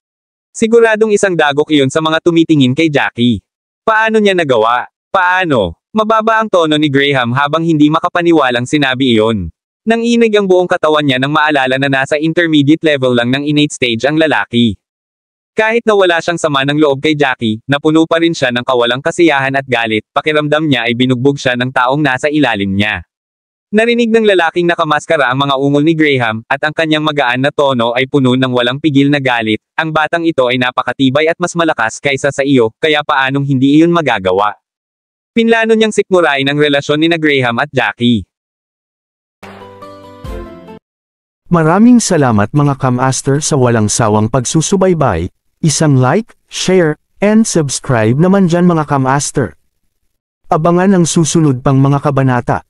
Siguradong isang dagok iyon sa mga tumitingin kay Jackie. Paano niya nagawa? Paano? Mababa ang tono ni Graham habang hindi makapaniwalang sinabi iyon. Nanginig ang buong katawan niya nang maalala na nasa intermediate level lang ng innate stage ang lalaki. Kahit na wala siyang sama ng loob kay Jackie, napuno pa rin siya ng kawalang kasiyahan at galit, pakiramdam niya ay binugbog siya ng taong nasa ilalim niya. Narinig ng lalaking nakamaskara ang mga ungol ni Graham, at ang kanyang magaan na tono ay puno ng walang pigil na galit. Ang batang ito ay napakatibay at mas malakas kaysa sa iyo, kaya paanong hindi iyon magagawa? Pinlano niyang sikmurain ang relasyon ni Graham at Jackie. Maraming salamat mga Kamaster sa walang sawang pagsusubaybay, isang like, share, and subscribe naman dyan mga Kamaster. Abangan ang susunod pang mga kabanata.